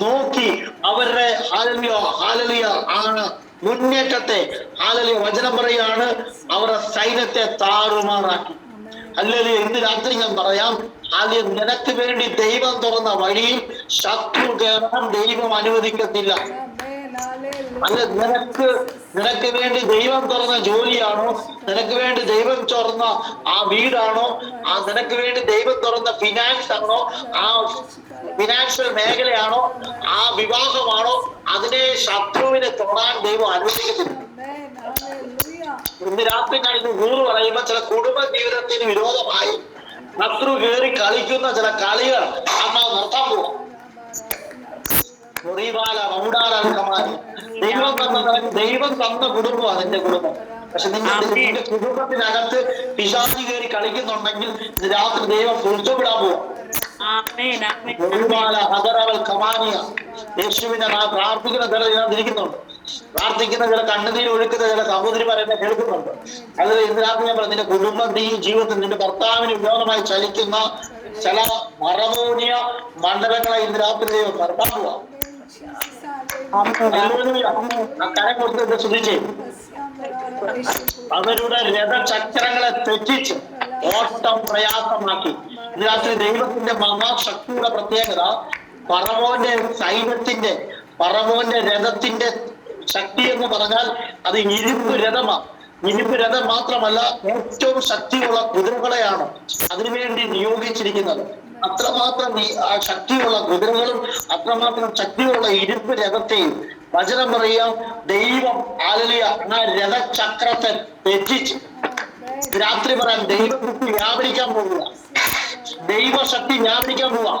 നോക്കി അവരുടെ ഹാലലിയ ആണ് മുന്നേറ്റത്തെ വചനം പറയാണ്, അവരുടെ സൈന്യത്തെ താറുമാറാക്കി. ഹല്ലേലൂയ. ഇന്ന് രാത്രി ഞാൻ പറയാം, ആദ്യം നിനക്ക് വേണ്ടി ദൈവം തുറന്ന വഴിയിൽ ശത്രു കയറാൻ ദൈവം അനുവദിക്കത്തില്ല. അല്ല, നിനക്ക് വേണ്ടി ദൈവം തുറന്ന ജോലിയാണോ, നിനക്ക് വേണ്ടി ദൈവം തുറന്ന ആ വീടാണോ, ആ നിനക്ക് വേണ്ടി ദൈവം തുറന്ന ഫിനാൻസ് ആണോ, ആ ഫിനാൻഷ്യൽ മേഖലയാണോ, ആ വിവാഹമാണോ, അതിനെ ശത്രുവിനെ തൊടാൻ ദൈവം അനുവദിക്കത്തില്ല. ഇന്ന് രാത്രി കഴിഞ്ഞ് നൂറ് പറയുമ്പോ ചില കുടുംബ ജീവിതത്തിന് വിരോധമായി ശത്രു കയറി കളിക്കുന്ന ചില കളികൾ അമ്മ നിർത്താൻ പോവാം. ദൈവം തന്ന കുടുംബമാണ് നിന്റെ കുടുംബം. പക്ഷെ നിന്റെ കുടുംബത്തിനകത്ത് പിശാചി കയറി കളിക്കുന്നുണ്ടെങ്കിൽ രാത്രി ദൈവം പൊളിച്ചുവിടാൻ പോവാം. യേശുവിനെ പ്രാർത്ഥിക്കുന്ന ചില ഇതിനകത്തിരിക്കുന്നുണ്ട്. പ്രാർത്ഥിക്കുന്ന ചില കണ്ണുനീര് ഒഴുക്കുന്ന ചില സഹോദരിമാർ എന്നെ കേൾക്കുന്നുണ്ട്. അത് ഇന്ന് രാത്രി ഞാൻ പറഞ്ഞു, നിന്റെ കുടുംബത്തെയും ജീവിതത്തിൽ നിന്റെ ഭർത്താവിന് വിരോധമായി ചലിക്കുന്ന ചില മറമോനിയ മണ്ഡലങ്ങളെ ഇന്ന് രാത്രി ദൈവം നിർത്താക്കുക. ആ കരം കൊടുത്തിട്ട് ശ്രദ്ധിച്ചേ, അവരുടെ രഥചക്രങ്ങളെ തെറ്റിച്ച് ഓട്ടം പ്രയാസമാക്കി. ഇന്ന് രാത്രി ദൈവത്തിന്റെ മഹാശക്തിയുടെ പ്രത്യേകത പറവോന്റെ രഥത്തിന്റെ ശക്തി എന്ന് പറഞ്ഞാൽ അത് ഇരുമ്പ് രഥമാണ്. ഇരുമ്പ് രഥം മാത്രമല്ല, ഏറ്റവും ശക്തിയുള്ള കുതിരകളെയാണ് അതിനുവേണ്ടി നിയോഗിച്ചിരിക്കുന്നത്. അത്രമാത്രം ശക്തിയുള്ള കുതിരകളും അത്രമാത്രം ശക്തിയുള്ള ഇരുമ്പ് രഥത്തെയും വചനം പറയാം, ദൈവം ആ രഥചക്രത്തെ തെറ്റിച്ച്. രാത്രി പറയാൻ ദൈവശക്തി വ്യാപരിക്കാൻ പോവുക, ദൈവശക്തി വ്യാപരിക്കാൻ പോവാ.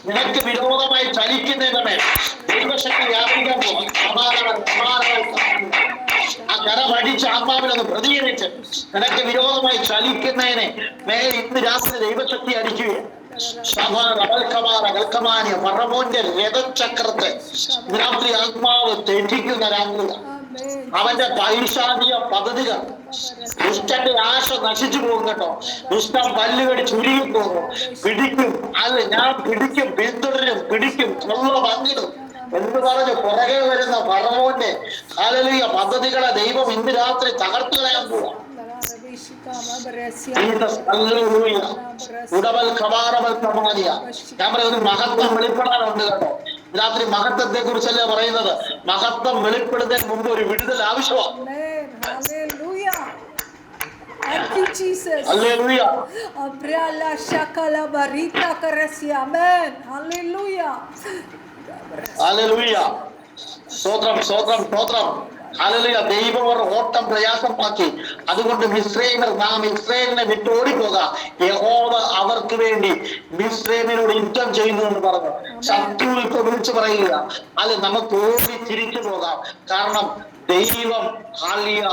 നിനക്ക് വിരോധമായി ചലിക്കുന്നതിനെ ദൈവശക്തി വ്യാപരിക്കാൻ പോവാ. ആ കരം അടിച്ച് ആത്മാവിലൊന്ന് പ്രതികരിച്ച് നിനക്ക് വിരോധമായി ചലിക്കുന്നതിനെ ഇന്ന് രാത്രി ദൈവശക്തി അടിക്കുകയാണ്. ഫറവോന്റെ രഥചക്രത്തെ രാത്രി ആത്മാവ് തെറ്റിക്കുന്ന രാത്രി. അവന്റെ പൈശാചിക പദ്ധതികൾ, ദുഷ്ടന്റെ ആശ നശിച്ചു പോകും കേട്ടോ. ദുഷ്ടം പല്ലുകടി ചുരുങ്ങി പോകും. പിടിക്കും, അല്ല ഞാൻ പിടിക്കും, പിന്തുടരും, പിടിക്കും, കൊള്ള പങ്കിടും എന്ന് പറഞ്ഞ് പുറകെ വരുന്ന ഫറവോന്റെ ഹല്ലേലൂയ പദ്ധതികളെ ദൈവം ഇന്ന് രാത്രി തകർത്തു കളയാൻ പോവാ. ഞാൻ പറയുന്നത് മഹത്വം വെളിപ്പെടാനുണ്ട് കേട്ടോ. രാത്രി മഹത്വത്തെ കുറിച്ചല്ലേ പറയുന്നത്. മഹത്വം വെളിപ്പെടുന്നതിന് മുമ്പ് ഒരു വിടുതൽ ആവശ്യമാണ്. Thank you, Jesus. Hallelujah. Abrala shakala barita karasia. Amen. Hallelujah. Hallelujah. സ്തോത്രം, സ്തോത്രം, സ്തോത്രം. ഹല്ലേലൂയ. ദൈവം ഒരു ഓട്ടം പ്രയാസമാക്കി. അതുകൊണ്ട് മിസ്രൈമർ നാം ഇസ്രായേലിനെ വിട്ടോടിപ്പോക. യഹോവ അവർക്ക് വേണ്ടി മിസ്രൈമിനോട് യുദ്ധം ചെയ്യുന്നു എന്ന് പറഞ്ഞു. ശത്രു ഇപ്പൊ വിളിച്ചു പറയുക, അല്ല നമുക്ക് ഓടി തിരിച്ചു പോകാം. കാരണം ദൈവം ഹല്ലേലൂയ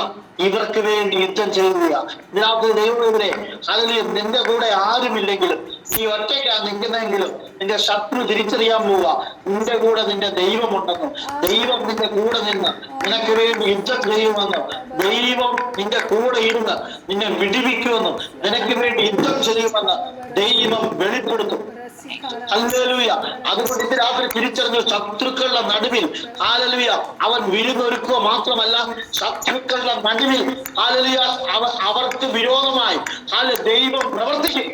ഇവർക്ക് വേണ്ടി യുദ്ധം ചെയ്യുക. ഇതിനകത്ത് ദൈവം ഇവരെ ഹല്ലേലൂയ നിന്റെ കൂടെ ആരുമില്ലെങ്കിലും, നീ ഒറ്റയ്ക്കാ നിൽക്കുന്നെങ്കിലും നിന്റെ ശത്രു തിരിച്ചറിയാൻ പോവുക നിന്റെ കൂടെ നിന്റെ ദൈവമുണ്ടെന്നും, ദൈവം നിന്റെ കൂടെ നിന്ന് നിനക്ക് വേണ്ടി യുദ്ധം ചെയ്യുമെന്നും, ദൈവം നിന്റെ കൂടെ ഇരുന്ന് നിന്നെ വിടിവിക്കുമെന്നും, നിനക്ക് വേണ്ടി യുദ്ധം ചെയ്യുമെന്ന് ദൈവം വെളിപ്പെടുത്തും. ഹല്ലേലൂയ. അതുകൊണ്ട് ഇന്ന് രാത്രി തിരിച്ചറിഞ്ഞു, ശത്രുക്കളുടെ നടുവിൽ ഹല്ലേലൂയ അവൻ വിരുന്നൊരുക്കുക മാത്രമല്ല, ശത്രുക്കളുടെ നടുവിൽ ഹല്ലേലൂയ അവർക്ക് വിരോധമായി ദൈവം പ്രവർത്തിക്കും.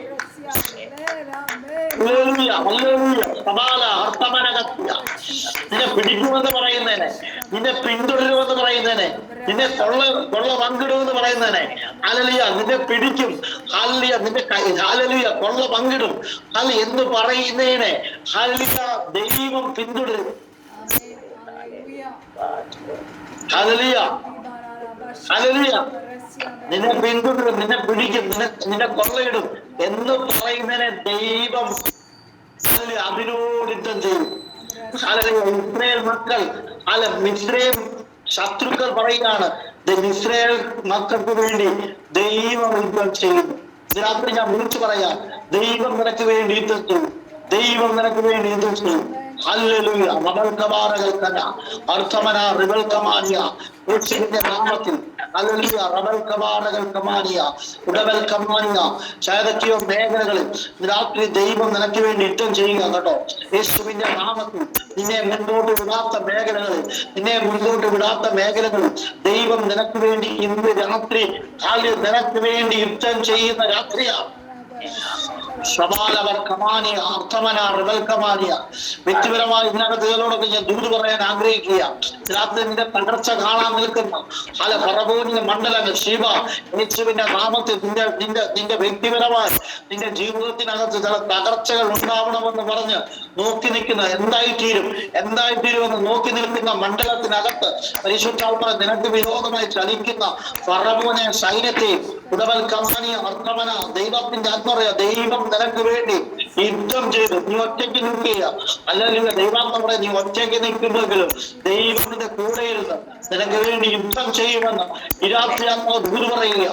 നിന്നെ പിടിക്കുമെന്ന് പറയുന്നതിനെ, നിന്നെ പിന്തുടരുമെന്ന് പറയുന്നതിനെ, നിന്നെ കൊള്ള പങ്കിടുമെന്ന് പറയുന്നതിനെ ഹല്ലേലൂയ നിന്നെ പിടിക്കും. ഹല്ലേലൂയ നിന്റെ ഹല്ലേലൂയ കൊള്ള പങ്കിടും എന്ന് പറയുന്നതിനെ ഹല്ലേലൂയ ദൈവം പിന്തുടരും. ഹല്ലേലൂയ, ഹല്ലേലൂയ നിന്നെ പിന്തുടരും, നിന്നെ പിടിക്കും, നിന്നെ കൊള്ളയിടും എന്ന് പറയുന്നതിനെ ദൈവം അതിനോട് യുദ്ധം ചെയ്യും. ഇസ്രായേൽ മക്കൾ മിസ്രൈം ശത്രുക്കൾ പറയുകയാണ്, ഇസ്രായേൽ മക്കൾക്ക് വേണ്ടി ദൈവം യുദ്ധം ചെയ്യുന്നു. ഇതിനകത്ത് ഞാൻ വിളിച്ചു പറയാം, ദൈവം നിനക്ക് വേണ്ടി യുദ്ധം ചെയ്യും, ദൈവം നിനക്ക് വേണ്ടി യുദ്ധം ചെയ്യും. ഹല്ലേലൂയ. റബൽകമാനകൾക്കന അർത്ഥമന റിബൽകമാനിയ യേശുവിന്റെ നാമത്തിൽ ഹല്ലേലൂയ. റബൽകമാനകൾക്കമാനിയ ഉടബൽകമാനിയ ചായതക്കിയോ മേഖലകളിൽ രാത്രി ദൈവം നിനക്ക് വേണ്ടി യുദ്ധം ചെയ്യുക കേട്ടോ. യേശുവിന്റെ നാമത്തിൽ നിന്നെ മുൻപോട്ട് വിടാത്ത മേഖലകളിൽ, നിന്നെ മുൻപോട്ട് വിടാത്ത മേഖലകളിൽ ദൈവം നിനക്ക് വേണ്ടി ഇന്ന് രാത്രി നിനക്ക് വേണ്ടി യുദ്ധം ചെയ്യുന്ന രാത്രിയാണ്. വ്യക്തിപരമായി ഇതിനകത്ത് ഇതിനോടൊക്കെ ഞാൻ ദൂത് പറയാൻ ആഗ്രഹിക്കുക. രാത്രി നിന്റെ തകർച്ച കാണാൻ നിൽക്കുന്ന ഫറവോനിയ മണ്ഡലങ്ങൾ ശിവ യേശുവിന്റെ നാമത്തിൽ നിന്റെ വ്യക്തിപരമായി നിന്റെ ജീവിതത്തിനകത്ത് ചില തകർച്ചകൾ ഉണ്ടാവണമെന്ന് പറഞ്ഞ് നോക്കി നിൽക്കുന്ന എന്തായിത്തീരുമെന്ന് നോക്കി നിൽക്കുന്ന മണ്ഡലത്തിനകത്ത് പരിശുദ്ധാത്മാവ് നിനക്ക് വിരോധമായി ചലിക്കുന്ന ഫറവോനെ സൈന്യത്തെയും ഉടവൽ കമാനിയ അർത്ഥമന ദൈവത്തിന്റെ ആത്മറിയ ദൈവം നിനക്ക് വേണ്ടി യുദ്ധം ചെയ്തു. നീ ഒറ്റയ്ക്ക് നിൽക്കുക, അല്ലെങ്കിൽ ദൈവാത്മ പറയാം നീ ഒറ്റയ്ക്ക് നിൽക്കുന്നെങ്കിലും ദൈവത്തിന്റെ കൂടെ ഇരുന്ന് നിനക്ക് വേണ്ടി യുദ്ധം ചെയ്യുമെന്ന് ഈ രാത്രി ആത്മാവ് ദൂത് പറയുക.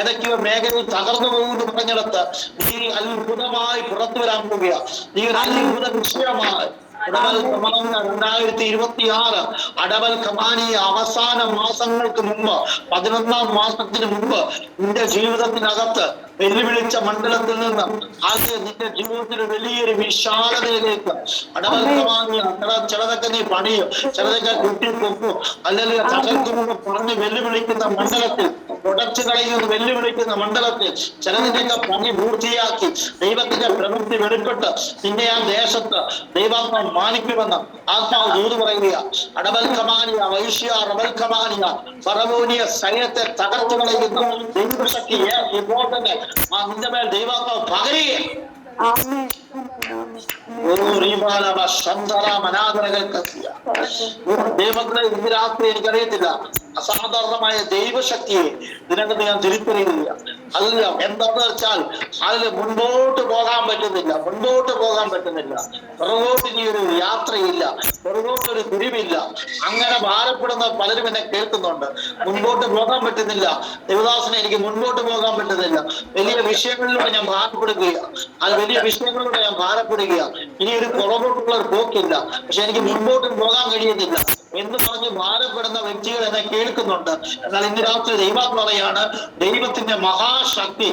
ഏതൊക്കെയോ മേഖലയിൽ തകർന്നു പോകുന്നു പറഞ്ഞിടത്ത് നീ അത്ഭുതമായി പുറത്തു വരാൻ പോവുക. നീ ഒരു അത്ഭുത വിഷയമായി 2026 അടവൽ കമാനിയ അവസാന മാസങ്ങൾക്ക് മുമ്പ് 11ാം മാസത്തിന് മുമ്പ് നിന്റെ ജീവിതത്തിനകത്ത് വെല്ലുവിളിച്ച മണ്ഡലത്തിൽ നിന്ന് ആദ്യം നിന്റെ ജീവിതത്തിന് വലിയൊരു വിശാലതയിലേക്ക് അടവൽ കമാനിയ ചിലതൊക്കെ നീ പണിയും, ചിലതൊക്കെ കുട്ടിപ്പൊക്കും, അല്ലെങ്കിൽ തകർക്കുമെന്ന് പറഞ്ഞ് വെല്ലുവിളിക്കുന്ന മണ്ഡലത്തിൽ, ഉടച്ചു കളയുന്നത് വെല്ലുവിളിക്കുന്ന മണ്ഡലത്തിൽ ചിലതിന്റെയൊക്കെ പണി പൂർത്തിയാക്കി ദൈവത്തിന്റെ പ്രവൃത്തി വെളിപ്പെട്ട് നിന്നെ ആ ദേശത്ത് ദൈവാത്മ മാനിക്കുമെന്ന് ആത്മാവ് ദൂത് പറയുക. അടവൽ കമാനിയ വൈശ്യ റബൽ കമാനിയ ഫറവോനിയ സൈന്യത്തെ തകർത്തു കളയുന്ന ദൈവശക്തി ഇപ്പോൾ തന്നെ നിന്റെ മേൽ ദൈവാത്മാവ് പകരുക. ദൈവങ്ങളെ ഇന്ന് രാത്രി എനിക്കറിയത്തില്ല, അസാധാരണമായ ദൈവശക്തിയെ ഇതിനകത്ത് ഞാൻ തിരിച്ചറിയുന്നില്ല. അല്ല എന്താണെന്ന് വെച്ചാൽ അതിൽ മുൻപോട്ട് പോകാൻ പറ്റുന്നില്ല, പുറകോട്ട് ഇനി ഒരു യാത്രയില്ല. പുറകോട്ടൊരു തിരിവില്ല. അങ്ങനെ ഭാരപ്പെടുന്ന പലരും എന്നെ കേൾക്കുന്നുണ്ട്. മുൻപോട്ട് പോകാൻ പറ്റുന്നില്ല ദേവദാസനെ, എനിക്ക് മുൻപോട്ട് പോകാൻ പറ്റുന്നില്ല. വലിയ വിഷയങ്ങളിലൂടെ ഞാൻ ഭാരപ്പെടുകയാണ്. അത് വലിയ വിഷയങ്ങളിലൂടെ ഞാൻ ഭാരപ്പെടുകയാണ്. ഇനി ഒരു പുറകോട്ടുള്ള ഒരു പോക്കില്ല, പക്ഷെ എനിക്ക് മുൻപോട്ട് പോകാൻ കഴിയുന്നില്ല എന്ന് പറഞ്ഞ് ഭാരപ്പെടുന്ന വ്യക്തികൾ എന്നെ കേൾക്കുന്നുണ്ട്. എന്നാൽ ഇന്ന് രാത്രി ദൈവാത്മ പറയാണ്, ദൈവത്തിന്റെ മഹാശക്തി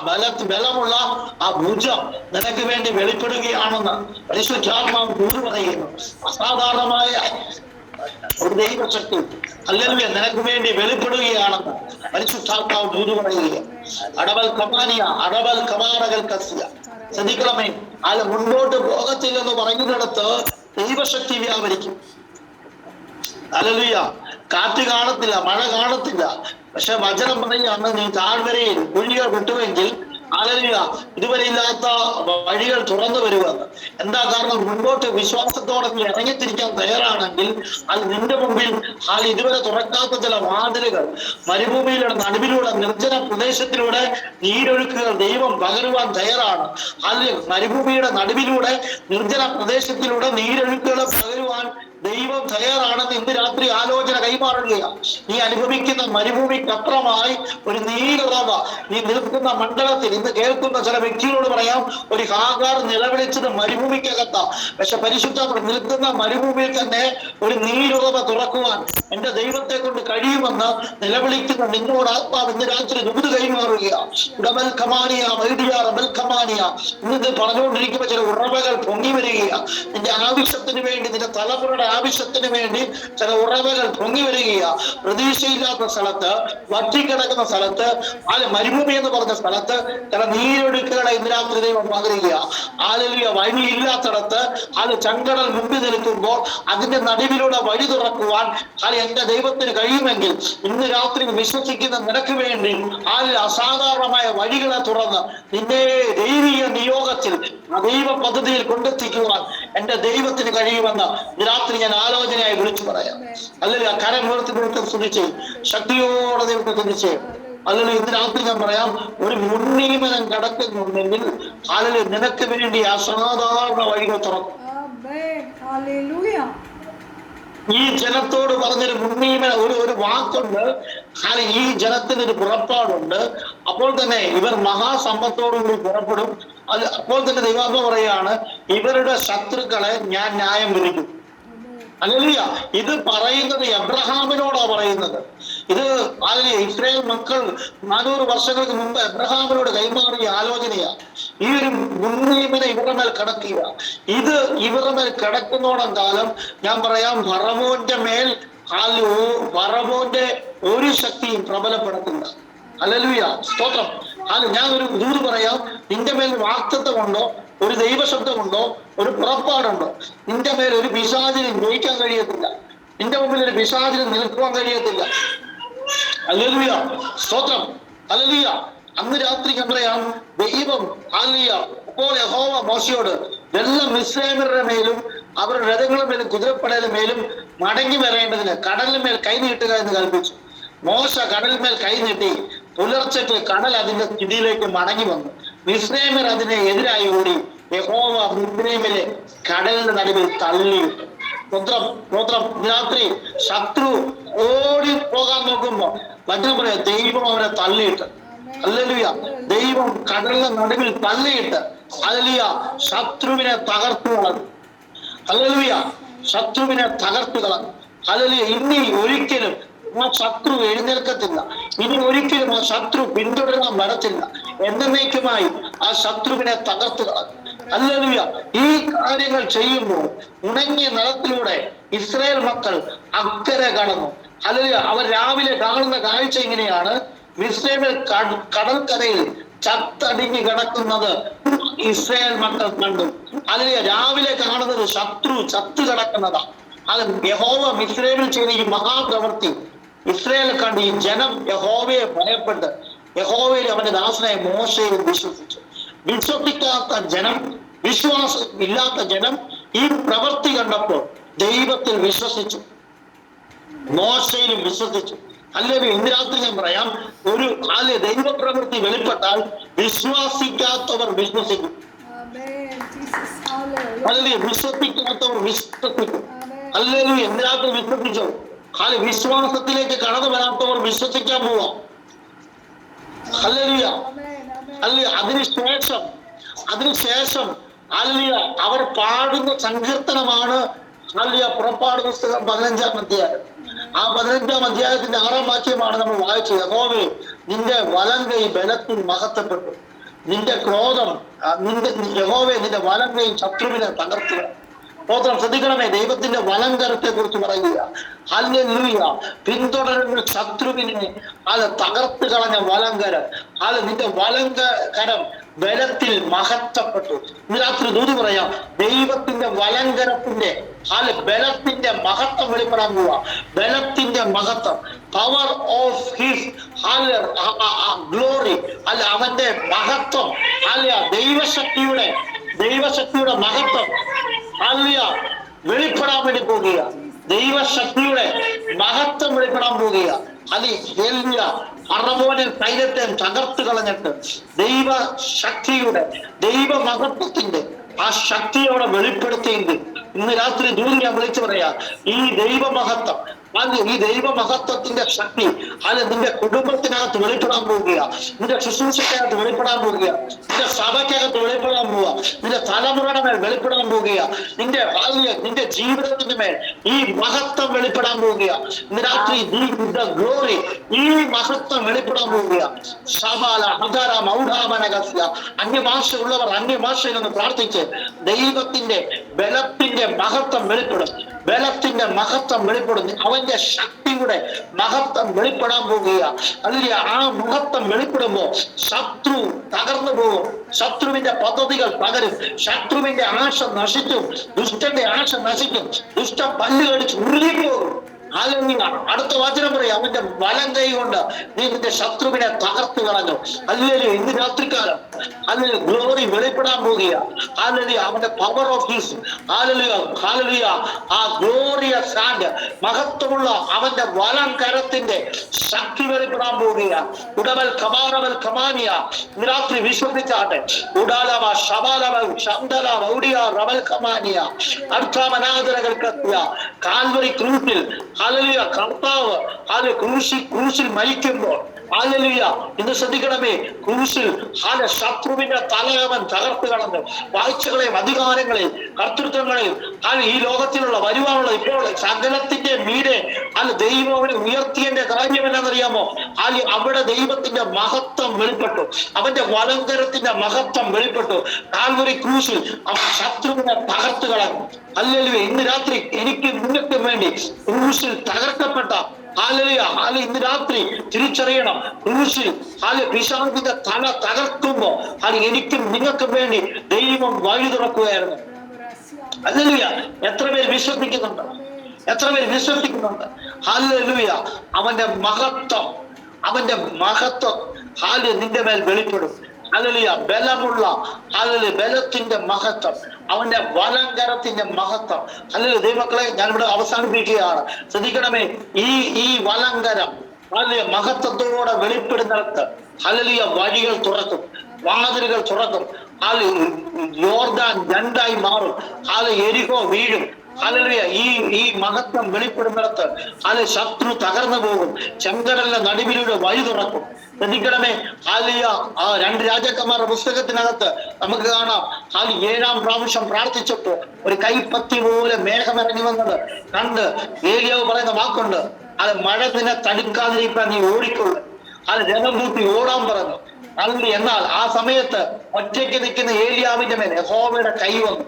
അവന്റെ ബലമുള്ള ആ ഭുജം നിനക്ക് വേണ്ടി വെളിപ്പെടുകയാണെന്ന് പരിശുദ്ധാത്മാവ് ദൂത് പറയുന്നു. അസാധാരണമായ ഒരു ദൈവശക്തി ഹല്ലേലൂയ നിനക്ക് വേണ്ടി വെളിപ്പെടുകയാണെന്ന് പരിശുദ്ധാത്മാവ് ദൂത് പറയുകയാണ്. അടവൽ കമാനിയ അടവൽ കമാനകൾ കസിയ. ശ്രദ്ധിക്കണമേ, അല്ല മുൻപോട്ട് പോകത്തില്ലെന്ന് പറയുന്നിടത്ത് ദൈവശക്തി വ്യാപരിക്കും. ഹല്ലേലൂയ. കാറ്റ് കാണത്തില്ല, മഴ കാണത്തില്ല, പക്ഷെ വചനം പറയുകയാണ്, നീ താഴ്വരയിൽ കുഴികൾ വെട്ടുമെങ്കിൽ ഹല്ലേലൂയ ഇതുവരെ ഇല്ലാത്ത വഴികൾ തുറന്നു വരുമെന്ന്. എന്താ കാരണം? മുൻപോട്ട് വിശ്വാസത്തോടെ നീ ഇറങ്ങിത്തിരിക്കാൻ തയ്യാറാണെങ്കിൽ അത് നിന്റെ മുമ്പിൽ ഇതുവരെ തുറക്കാത്ത ചില വാതിലുകൾ മരുഭൂമിയുടെ നടുവിലൂടെ, നിർജ്ജന പ്രദേശത്തിലൂടെ നീരൊഴുക്കുകൾ ദൈവം പകരുവാൻ തയ്യാറാണ്. മരുഭൂമിയുടെ നടുവിലൂടെ, നിർജ്ജന പ്രദേശത്തിലൂടെ നീരൊഴുക്കുകളെ പകരുവാൻ ദൈവം തയ്യാറാണെന്ന് ഇന്ന് രാത്രി ആലോചന കൈമാറുകയാണ്. നീ അനുഭവിക്കുന്ന മരുഭൂമിക്കപ്പുറമായി ഒരു നീരുറവ നീ നിൽക്കുന്ന മണ്ഡലത്തിൽ ഇന്ന് കേൾക്കുന്ന ചില വ്യക്തികളോട് പറയാം, ഒരു ഹാഗാർ നിലവിളിച്ചത് മരുഭൂമിക്കകത്താ, പക്ഷെ പരിശുദ്ധ നിൽക്കുന്ന മരുഭൂമിയിൽ തന്നെ ഒരു നീരുറവ തുറക്കുവാൻ എന്റെ ദൈവത്തെ കൊണ്ട് കഴിയുമെന്ന് നിലവിളിക്കുന്ന നിന്നോട് ആത്മാവ് ഇന്ന് രാത്രി ദൂത് കൈമാറുകയാണ്. ഉടമൽ ഖമാനിയ വൈദിയ റബൽ ഖമാനിയ ഇന്ന് പറഞ്ഞുകൊണ്ടിരിക്കുമ്പോൾ ചില ഉറവകൾ പൊങ്ങി വരികയാണ്. നിന്റെ ആവശ്യത്തിന് വേണ്ടി, നിന്റെ തലമുറയുടെ ആവശ്യത്തിന് വേണ്ടി ചില ഉറവകൾ പൊങ്ങി വരികയാ. പ്രതീക്ഷയില്ലാത്ത സ്ഥലത്ത്, വറ്റിക്കിടക്കുന്ന സ്ഥലത്ത്, മരുഭൂമി എന്ന് പറഞ്ഞ സ്ഥലത്ത് ചില നീരൊഴുക്കുകളെ ഇന്ന് രാത്രി ദൈവം പകരുകയാ. ഹല്ലേലൂയ. വഴിയില്ലാത്തടത്ത് ചെങ്കടൽ മുമ്പിൽ നിൽക്കുമ്പോൾ അതിന്റെ നടുവിലൂടെ വഴി തുറക്കുവാൻ എന്റെ ദൈവത്തിന് കഴിയുമെങ്കിൽ ഇന്ന് രാത്രി വിശ്വസിക്കുന്ന നിനക്ക് വേണ്ടി അസാധാരണമായ വഴികളെ തുറന്ന് നിന്നെ ദൈവീയ നിയോഗത്തിൽ ദൈവ പദ്ധതിയിൽ കൊണ്ടെത്തിക്കുവാൻ എന്റെ ദൈവത്തിന് കഴിയുമെന്ന് രാത്രി ഞാൻ ആലോചനയായി വിളിച്ചു പറയാം. അല്ലെങ്കിൽ കരം ഉയർത്തി ദൈവത്തെ സ്തുതിച്ച് ശക്തിയോടെ ദൈവത്തെ സ്തുതിച്ച് അല്ലെങ്കിൽ ഇന്ന് രാത്രി ഞാൻ പറയാം, ഒരു മുൻനിയമനം കടക്കുന്നുണ്ടെങ്കിൽ അല്ലെങ്കിൽ നിനക്ക് വേണ്ടി അസാധാരണ വഴികൾ തുറക്കും. ഈ ജനത്തോട് പറഞ്ഞൊരു മുൻനിയമന ഒരു വാക്കുണ്ട്. ഈ ജനത്തിന് ഒരു പുറപ്പാടുണ്ട്. അപ്പോൾ തന്നെ ഇവർ മഹാസമ്പത്തോടുകൂടി പുറപ്പെടും. അപ്പോൾ തന്നെ ദൈവാത്മ പറയാണ്, ഇവരുടെ ശത്രുക്കളെ ഞാൻ ന്യായം വിധിക്കും. ഹല്ലേലൂയ. ഇത് പറയുന്നത് എബ്രഹാമിനോടാ പറയുന്നത്. ഇത് ഇസ്രായേൽ മക്കൾ 400 വർഷങ്ങൾക്ക് മുമ്പ് എബ്രഹാമിനോട് കൈമാറിയ ആലോചനയാ. ഈ ഒരു മുൻനിയമന ഇവരുടെ മേൽ കിടക്കുക. ഇത് ഇവരുടെ മേൽ കിടക്കുന്നോളം കാലം ഞാൻ പറയാം, ഫറവോന്റെ മേൽ ഫറവോന്റെ ഒരു ശക്തിയും പ്രബലപ്പെടത്തില്ല. ഹല്ലേലൂയ. സ്തോത്രം. ഞാൻ ഒരു ദൂത് പറയാം, നിന്റെ മേൽ വാക്തത്വമുണ്ടോ, ഒരു ദൈവശബ്ദമുണ്ടോ, ഒരു പുറപ്പാടുണ്ടോ, നിന്റെ മേൽ ഒരു പിശാചിനും ജയിക്കാൻ കഴിയത്തില്ല. നിന്റെ മുമ്പിൽ ഒരു പിശാചിനും നിൽക്കുവാൻ കഴിയത്തില്ല. ഹല്ലേലൂയ. സ്തോത്രം. ഹല്ലേലൂയ. അന്ന് രാത്രി ഞാൻ പറയാം, ദൈവം ഹല്ലേലൂയ. അപ്പോൾ യഹോവ മോശയോട് വെള്ളം മിസ്രയീമ്യരുടെ മേലും അവരുടെ രഥങ്ങളുടെ മേലും കുതിരപ്പടയുടെ മേലും മടങ്ങി വരേണ്ടതിന് കടലിന് മേൽ കൈ നീട്ടുക എന്ന് കൽപ്പിച്ചു. മോശ കടലിന്മേൽ കൈ നീട്ടി. പുലർച്ചയ്ക്ക് കടൽ അതിന്റെ സ്ഥിതിയിലേക്ക് മടങ്ങി വന്നു. മിസ്രയീമ്യർ അതിനെ എതിരായി ഓടി. യഹോവ മിസ്രയീമ്യരെ കടലിന്റെ നടുവിൽ തള്ളിയിട്ടു. രാത്രി ശത്രു ഓടി പോകാൻ നോക്കുമ്പോ വചനം പറയാം, ദൈവം അവരെ തള്ളിയിട്ട്. ഹല്ലേലൂയ. ദൈവം കടലിന്റെ നടുവിൽ തള്ളിയിട്ട് ഹല്ലേലൂയ ശത്രുവിനെ തകർത്തു കളഞ്ഞു. ഹല്ലേലൂയ. ശത്രുവിനെ തകർത്തു കളഞ്ഞു. ഹല്ലേലൂയ. ഇനി ഒരിക്കലും ആ ശത്രു എഴുന്നേൽക്കത്തില്ല. ഇനി ഒരിക്കലും ആ ശത്രു പിന്തുടരാൻ വരത്തില്ല. എന്നേക്കുമായി ആ ശത്രുവിനെ തകർത്തു കളഞ്ഞു. ഹല്ലേലൂയ. ഈ കാര്യങ്ങൾ ചെയ്യുമ്പോൾ ഉണങ്ങിയ നിലത്തിലൂടെ ഇസ്രായേൽ മക്കൾ അക്കരെ കടന്നു. ഹല്ലേലൂയ. അവർ രാവിലെ കാണുന്ന കാഴ്ച ഇങ്ങനെയാണ്. മിസ്രയീമിൽ കടൽക്കരയിൽ ചത്തടിഞ്ഞു കിടക്കുന്നത് ഇസ്രായേൽ മക്കൾ കണ്ടു. ഹല്ലേലൂയ. രാവിലെ കാണുന്നത് ശത്രു ചത്തു കിടക്കുന്നതാണ്. അത് യഹോവ മിസ്രയീമിൽ ചെയ്ത ഈ മഹാപ്രവൃത്തി ഇസ്രായേൽ കണ്ട് ഈ ജനം യഹോവയെ ഭയപ്പെട്ട് യഹോവയിൽ അവന്റെ ദാസനായ മോശയിൽ വിശ്വസിച്ചു. വിശ്വസിക്കാത്ത ജനം, വിശ്വാസം ഇല്ലാത്ത ജനം ഈ പ്രവൃത്തി കണ്ടപ്പോൾ ദൈവത്തിൽ വിശ്വസിച്ചു, മോശയിലും വിശ്വസിച്ചു. അല്ലെങ്കിൽ ഇന്ന് രാത്രി ഞാൻ പറയാം, ഒരു ദൈവപ്രവൃത്തി വെളിപ്പെട്ടാൽ വിശ്വസിക്കാത്തവർ വിശ്വസിക്കും. അല്ലെങ്കിൽ വിശ്വസിക്കാത്തവർ വിശ്വസിക്കും. അല്ലെങ്കിൽ എന്തിനകത്ത് വിശ്വസിച്ചോ? ഹാലി വിശ്വാസത്തിലേക്ക് കടന്നു വരാത്തവർ വിശ്വസിക്കാൻ പോവാം. ഹല്ലേലൂയ. അല്ല അതിനുശേഷം അല്ലിയ അവർ പാടുന്ന സങ്കീർത്തനമാണ് അല്ലിയ പുറപ്പാട് പുസ്തകം 15-ാം അധ്യായം. ആ 15-ാം അധ്യായത്തിന്റെ 6-ാം വാക്യമാണ് നമ്മൾ വായിച്ചത്. യഹോവേ, നിന്റെ വലം കൈ ബലത്തിൽ മഹത്വപ്പെട്ടു, നിന്റെ ക്രോധം യഹോവേ, നിന്റെ വലം കൈ ശത്രുവിനെ തകർത്തുക. ശ്രദ്ധിക്കണമേ, ദൈവത്തിന്റെ വലങ്കരത്തെ കുറിച്ച് പറയുക. ഹല്ലേലൂയ. പിന്തുടരുന്ന ശത്രുവിനെ അത് തകർത്ത് കളഞ്ഞ വലങ്കരം. അത് നിന്റെ വലങ്കരം ബലത്തിൽ മഹത്വപ്പെട്ടു. ഇന്ന് രാത്രി ദൂത് പറയാം, ദൈവത്തിന്റെ വലങ്കരത്തിന്റെ ബലത്തിന്റെ മഹത്വം വെളിപ്പെടാൻ പോവാ. ബലത്തിന്റെ മഹത്വം, പവർ ഓഫ് ഹിസ് ഗ്ലോറി, അല്ല അവന്റെ മഹത്വം, അല്ല ദൈവശക്തിയുടെ മഹത്വം അല്ല വെളിപ്പെടാൻ വേണ്ടി പോകുക. ദൈവശക്തിയുടെ മഹത്വം വെളിപ്പെടാൻ പോകുക. അത് എല്ലാ അറമോനിൽ സൈന്യത്തെ തകർത്ത് കളഞ്ഞിട്ട് ദൈവശക്തിയുടെ ദൈവമഹത്വത്തിന്റെ ആ ശക്തിയോടെ വെളിപ്പെടുത്തിയെങ്കിൽ ഇന്ന് രാത്രി ദൂരം ഞാൻ വിളിച്ചു പറയാ, ഈ ദൈവമഹത്വം, ഈ ദൈവമഹത്വത്തിന്റെ ശക്തി അത് നിന്റെ കുടുംബത്തിനകത്ത് വെളിപ്പെടാൻ പോവുക, നിന്റെ ശുശ്രൂഷക്കകത്ത് വെളിപ്പെടാൻ പോവുക, നിന്റെ സഭയ്ക്കകത്ത് വെളിപ്പെടാൻ പോവുക, നിന്റെ തലമുറയുടെ മേൽ വെളിപ്പെടാൻ പോവുക, നിന്റെ ജീവിതത്തിന്റെ മേൽ ഈ മഹത്വം വെളിപ്പെടാൻ പോവുക. ഇന്ന് രാത്രി ഗ്ലോറി, ഈ മഹത്വം വെളിപ്പെടാൻ പോവുക. ശബാല ഹദാര മൗഢാമനഗസ്യ. അന്യഭാഷയുള്ളവർ അന്യഭാഷയിൽ നിന്ന് പ്രാർത്ഥിച്ച് ദൈവത്തിന്റെ ബലത്തിന്റെ മഹത്വം വെളിപ്പെടും. ബലത്തിന്റെ മഹത്വം വെളിപ്പെടും. അവന്റെ ശക്തിയുടെ മഹത്വം വെളിപ്പെടാൻ പോകുക. അതിൽ ആ മഹത്വം വെളിപ്പെടുമ്പോ ശത്രു തകർന്നു പോകും. ശത്രുവിന്റെ പദ്ധതികൾ തകരും. ശത്രുവിന്റെ ആശ നശിക്കും. ദുഷ്ടന്റെ ആശ നശിക്കും. ദുഷ്ട പല്ല് കടിച്ച് ഉരുളിപ്പോകും. അടുത്ത വചനം പറയും, അവന്റെ വലം കൈ കൊണ്ട് നീ നിന്റെ ശത്രുവിനെ തകർത്ത് കളഞ്ഞു. അല്ലെങ്കിൽ ഇന്ന് രാത്രിക്കാലം അല്ലെങ്കിൽ ഗ്ലോറി വെളിപ്പെടാൻ പോകുക. അല്ലെങ്കിൽ അവന്റെ പവർ ഓഫ് ഹിസ് ആ ഗ്ലോറിയസ് ഹാൻഡ്, മഹത്വമുള്ള അവന്റെ വലം കരത്തിന്റെ ശക്തി വെളിപ്പെടാൻ പോകുക. ഉടവൽ കമാനവൽ കമാനിയ. ഇന്ന് രാത്രി വിശ്വസിച്ചാട്ടെ. ഉടാലവ ശബാലവ ശബ്ദല ഔഡിയ റവൽ കമാനിയ. അർത്ഥാമനാദരകൾക്കെത്തിയ കാൽവരി ക്രൂസിൽ ഹല്ലേലൂയ കർത്താവ് ക്രൂശിൽ മരിക്കുമ്പോൾ ഹല്ലേലൂയ ഇന്ന് ശ്രദ്ധിക്കണമേ, ക്രൂശിൽ ശത്രുവിന്റെ തലയവൻ തകർത്ത് കളഞ്ഞു. വാഴ്ചകളെയും അധികാരങ്ങളെയും കർത്തൃത്വങ്ങളെയും ഈ ലോകത്തിലുള്ള വരുവാനുള്ള ഇപ്പോൾ സകലത്തിന്റെ മീതെ ദൈവം അവനെ ഉയർത്തിയതിന്റെ കാര്യം എന്നാണെന്നറിയാമോ? അവിടെ ദൈവത്തിന്റെ മഹത്വം വെളിപ്പെട്ടു. അവന്റെ വലങ്കരത്തിന്റെ മഹത്വം വെളിപ്പെട്ടു. കാൽവരി ക്രൂശിൽ ശത്രുവിനെ തകർത്ത് കളഞ്ഞു. ഹല്ലേലൂയ. ഇന്ന് രാത്രി എനിക്ക് നിങ്ങൾക്ക് വേണ്ടി ക്രൂശിൽ തകർക്കപ്പെട്ട ഇന്ന് രാത്രി തിരിച്ചറിയണം, ക്രൂശിൽ പിശാചിന്റെ തല തകർക്കുമ്പോ എനിക്കും നിങ്ങൾക്കും വേണ്ടി ദൈവം വഴി തുറക്കുകയായിരുന്നു. ഹല്ലേലൂയ. എത്ര പേര് വിശ്വസിക്കുന്നുണ്ട്? ഹല്ലേലൂയ. അവന്റെ മഹത്വം നിന്റെ മേൽ വെളിപ്പെടും. ഹല്ലേലൂയ. ബലമുള്ള ബലത്തിന്റെ മഹത്വം, അവന്റെ വലങ്കരത്തിന്റെ മഹത്വം. ഹല്ലേലൂയ. ദൈവമക്കളെ, ഞാനിവിടെ അവസാനിപ്പിക്കുകയാണ്. ശ്രദ്ധിക്കണമേ, ഈ വലങ്കരം മഹത്വത്തോടെ വെളിപ്പെടുന്നിടത്ത് ഹല്ലേലൂയ വഴികൾ തുറക്കും, വാതിലുകൾ തുറക്കും. യോർദാൻ രണ്ടായി മാറും. എരിഹോ വീഴും. ഹല്ലേലൂയ. ഈ മഹത്വം വെളിപ്പെടുന്നിടത്ത് ശത്രു തകർന്നു പോകും. ചെങ്കടലിന്റെ നടുവിലൂടെ വഴി തുറക്കും. ശ്രദ്ധിക്കണമേ, ആ 2 രാജാക്കന്മാരുടെ പുസ്തകത്തിനകത്ത് നമുക്ക് കാണാം. 7-ാം പ്രാവശ്യം പ്രാർത്ഥിച്ചപ്പോ ഒരു കൈപ്പത്തി പോലെ മേഘമിറങ്ങി വന്നത് കണ്ട് ഏലിയാവ് പറയുന്ന വാക്കുണ്ട്, മഴ നിന്നെ തടുക്കാതിരിക്കാൻ നീ ഓടിക്കൊള്ളു. ജനം കൂട്ടി ഓടാൻ പറഞ്ഞു. എന്നാൽ ആ സമയത്ത് ഒറ്റയ്ക്ക് നിൽക്കുന്ന ഏലിയാവിന്റെ മേൽ യഹോവയുടെ കൈ വന്നു.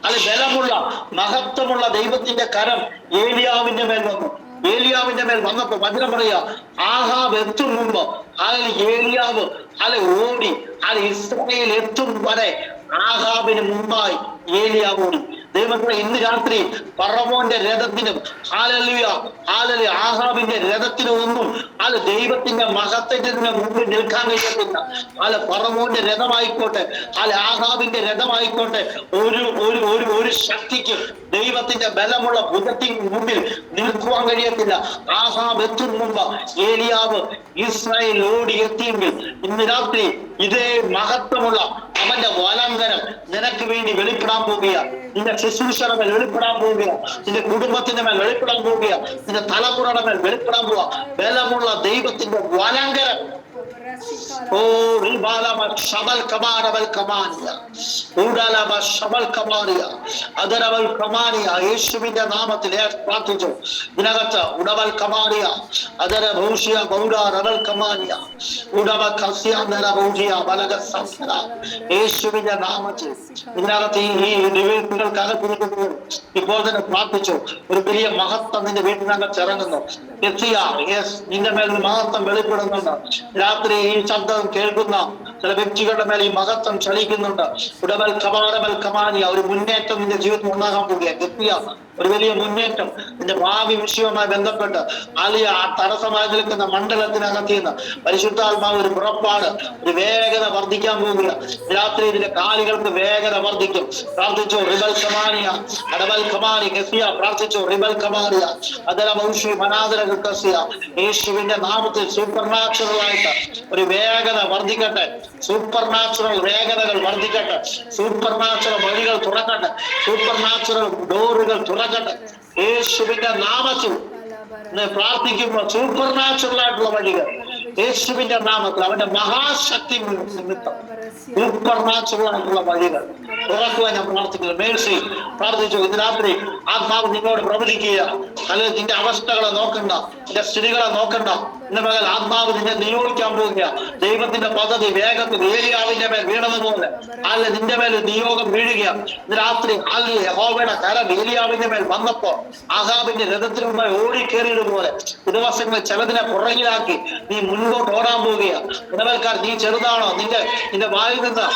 ബലമുള്ള മഹത്വമുള്ള ദൈവത്തിന്റെ കരം ഏലിയാവിന്റെ മേൽ വന്നു. ഏലിയാവിന്റെ മേൽ വന്നപ്പോ വചനം പറയാ, ആഹാബ് എത്തും മുമ്പ് ഏലിയാവ് ഓടി ഇസ്രായേൽ എത്തും വരെ ആഹാബിന് മുമ്പായി ഏലിയാവ് ഓടി. ദൈവമക്കളെ, ഇന്ന് രാത്രി ഫറവോന്റെ രഥത്തിനും ആഹാബിന്റെ രഥത്തിനും ഒന്നും ദൈവത്തിന്റെ മഹത്വത്തിന് മുമ്പിൽ നിൽക്കാൻ കഴിയത്തില്ല. ഫറവോന്റെ രഥമായിക്കോട്ടെ, ആഹാബിന്റെ രഥമായിക്കോട്ടെ, ഒരു ശക്തിക്ക് ദൈവത്തിന്റെ ബലമുള്ള ഭുജത്തിന് മുമ്പിൽ നിൽക്കുവാൻ കഴിയത്തില്ല. ആഹാബ് എത്തും മുമ്പ് ഏലിയാവ് ഇസ്രായേൽ ഓടി എത്തിയെങ്കിൽ ഇന്ന് രാത്രി ഇതേ മഹത്വമുള്ള അവന്റെ വലങ്കരം നിനക്ക് വേണ്ടി വെളിപ്പെടാൻ പോവുക. നിന്റെ ശുശ്രൂഷയുടെ മേൽ വെളിപ്പെടാൻ പോവുക. നിന്റെ കുടുംബത്തിന്റെ മേൽ വെളിപ്പെടാൻ പോവുക. നിന്റെ തലമുറയുടെ മേൽ വെളിപ്പെടാൻ പോവുക. ബലമുള്ള ദൈവത്തിന്റെ വലങ്കരം. യേശുവിന്റെ നാമത്തിൽ പ്രാർത്ഥിച്ചു. ഇതിനകത്ത് ഉടവൽ കമാരിയ അതര ഭൂഷിയ ബൗഡ റവൽ കമാനിയ ഉടവ കസ്യ നര ഭൂഷിയ ബലക സംസ്കര. യേശുവിന്റെ നാമത്തിൽ ഇതിനകത്ത് ഈ വീട്ടുകൾക്കകത്തിരിക്കുന്നത് ഇപ്പോൾ തന്നെ പ്രാർത്ഥിച്ചു. ഒരു വലിയ മഹത്വം നിന്റെ വീട്ടിനകത്ത് ഇറങ്ങുന്നു. നിന്റെ മേൽ മഹത്വം വെളിപ്പെടുന്നുണ്ട്. രാത്രി ഈ ശബ്ദം കേൾക്കുന്ന ചില വ്യക്തികളുടെ മേൽ ഈ മഹത്വം ചലിക്കുന്നുണ്ട്. ഉടവൽ കമാരവൽ കമാനിയ ഒരു മുന്നേറ്റം നിന്റെ ജീവിതത്തിൽ ഉണ്ടാകാൻ പോവുക. ഒരു വലിയ മുന്നേറ്റം നിന്റെ ഭാവി വിഷയവുമായി ബന്ധപ്പെട്ട് ആ തടസ്സമായി നിൽക്കുന്ന മണ്ഡലത്തിനകത്ത് നിന്ന് പരിശുദ്ധാത്മാവ് ഒരു പുറപ്പാട്, ഒരു വേഗത വർദ്ധിക്കാൻ പോവുക. രാത്രി ഇതിന്റെ കാലുകൾക്ക് വേഗത വർദ്ധിക്കും. പ്രാർത്ഥിച്ചു റിബൽ കമാനിയ അടവൽ കമാനി കസിയ. പ്രാർത്ഥിച്ചു റിബൽ കമാനിയ അതര ഭൗഷി മനാദര കസിയ. യേശുവിന്റെ നാമത്തിൽ സൂപ്പർ നാച്ചുറലായിട്ട് ഒരു വേഗത വർദ്ധിക്കട്ടെ. സൂപ്പർ നാച്ചുറൽ വേഗതകൾ വർദ്ധിക്കട്ടെ. സൂപ്പർ നാച്ചുറൽ വഴികൾ തുറക്കട്ടെ. സൂപ്പർ നാച്ചുറൽ ഡോറുകൾ തുറക്കട്ടെ. യേശുവിന്റെ നാമത്തിൽ പ്രാർത്ഥിക്കുമ്പോൾ സൂപ്പർ നാച്ചുറൽ ആയിട്ടുള്ള വഴികൾ യേശുവിന്റെ നാമത്തിൽ അവന്റെ മഹാശക്തി നിമിത്തം സൂപ്പർ നാച്ചുറൽ ആയിട്ടുള്ള വഴികൾ തുറക്കുവാൻ ഞാൻ പ്രാർത്ഥിക്കുന്നു. മേഴ്സി പ്രാർത്ഥിച്ചു. ഇന്ന് രാത്രി ആത്മാവ് നിന്നോട് പ്രവചിക്കുക. അല്ലെങ്കിൽ നിന്റെ അവസ്ഥകളെ നോക്കണ്ട, നിന്റെ സ്ഥിതികളെ നോക്കണ്ട. നിന്റെ മകൾ ആത്മാവ് നിന്നെ നിയോഗിക്കാൻ പോവുക. ദൈവത്തിന്റെ പദ്ധതി വേഗത്തിൽ ഏലിയാവിന്റെ മേൽ വീണതുപോലെ നിന്റെ മേൽ നിയോഗം വീഴുക. ഇന്ന് രാത്രി യഹോവയുടെ കരം ഏലിയാവിന്റെ മേൽ വന്നപ്പോ ആഹാബിന്റെ രഥത്തിന് മുമ്പായി ഓടിക്കേറിയതുപോലെ ദിവസങ്ങളിൽ ചിലതിനെ പുറകിലാക്കി നീ മുൻപോട്ട് ഓടാൻ പോവുകയാണ്. ഇടവൽക്കാർ, നീ ചെറുതാണോ? നിന്റെ വായിൽ നിന്ന്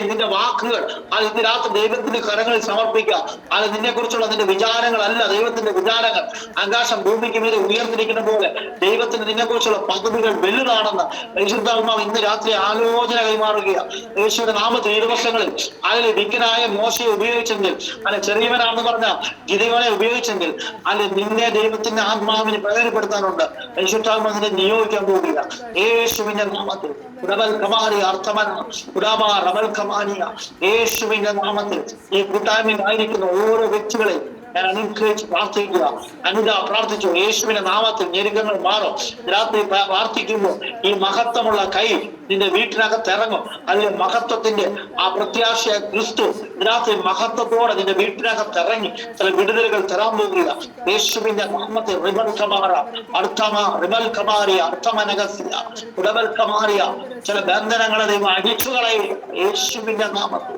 നിന്റെ വാക്കുകൾ ഇന്ന് രാത്രി ദൈവത്തിന്റെ കരങ്ങളിൽ സമർപ്പിക്കുക. നിന്നെ കുറിച്ചുള്ള നിന്റെ വിചാരങ്ങളല്ല ദൈവത്തിന്റെ വിചാരങ്ങൾ. ആകാശം ഭൂമിക്ക് മീതെ ഉയർന്നിരിക്കുന്ന പോലെ ദൈവത്തിന് നിന്നെ കുറിച്ചുള്ള പദ്ധതികൾ വലുതാണെന്ന് പരിശുദ്ധാത്മാവ് ഇന്ന് രാത്രി ആലോചന കൈമാറുകയാണ്. യേശുവിന്റെ നാമത്തിൽ ഈ ദിവസങ്ങളിൽ വിക്കനായ മോശയെ ഉപയോഗിച്ചെങ്കിൽ, ചെറിയവനാണെന്ന് പറഞ്ഞ ഗിദെയോനെ ഉപയോഗിച്ചെങ്കിൽ, നിന്നെ ദൈവത്തിന്റെ ആത്മാവിനെ പ്രയോജനപ്പെടുത്താനുണ്ട്. പരിശുദ്ധാത്മാവിനെ നിയോഗിക്കാൻ പോവുക. യേശുവിന്റെ നാമത്തിൽ ഉടവൽ കമാരി അർത്ഥമന ഉടാബ റവൽ കമാനിയ. യേശുവിന്റെ നാമത്തിൽ ഈ കൂട്ടായ്മയിൽ ആയിരിക്കുന്ന ഓരോ വ്യക്തികളെയും ഞാൻ അനുഗ്രഹിച്ച് പ്രാർത്ഥിക്കുക. അനിത പ്രാർത്ഥിച്ചു. യേശുവിന്റെ നാമത്തിൽ ഞെരുക്കങ്ങൾ മാറും. രാത്രി പ്രാർത്ഥിക്കുമ്പോൾ ഈ മഹത്വമുള്ള കൈ നിന്റെ വീട്ടിനകത്ത് ഇറങ്ങും. അല്ലെങ്കിൽ മഹത്വത്തിന്റെ ആ പ്രത്യാശയ ക്രിസ്തു രാത്രി മഹത്വത്തോടെ നിന്റെ വീട്ടിനകത്ത് ഇറങ്ങി ചില വിടുതലുകൾ തരാൻ പോകുക. യേശുവിന്റെ നാമത്തിൽ റിബൽ കമാറ അർത്ഥമ റിബൽ കമാരിയ അർത്ഥമനഗസിയ ഉടവൽ കമാറിയ ചില ബന്ധനങ്ങളെ ദൈവം അടിച്ചു കളയുക. യേശുവിന്റെ നാമത്തിൽ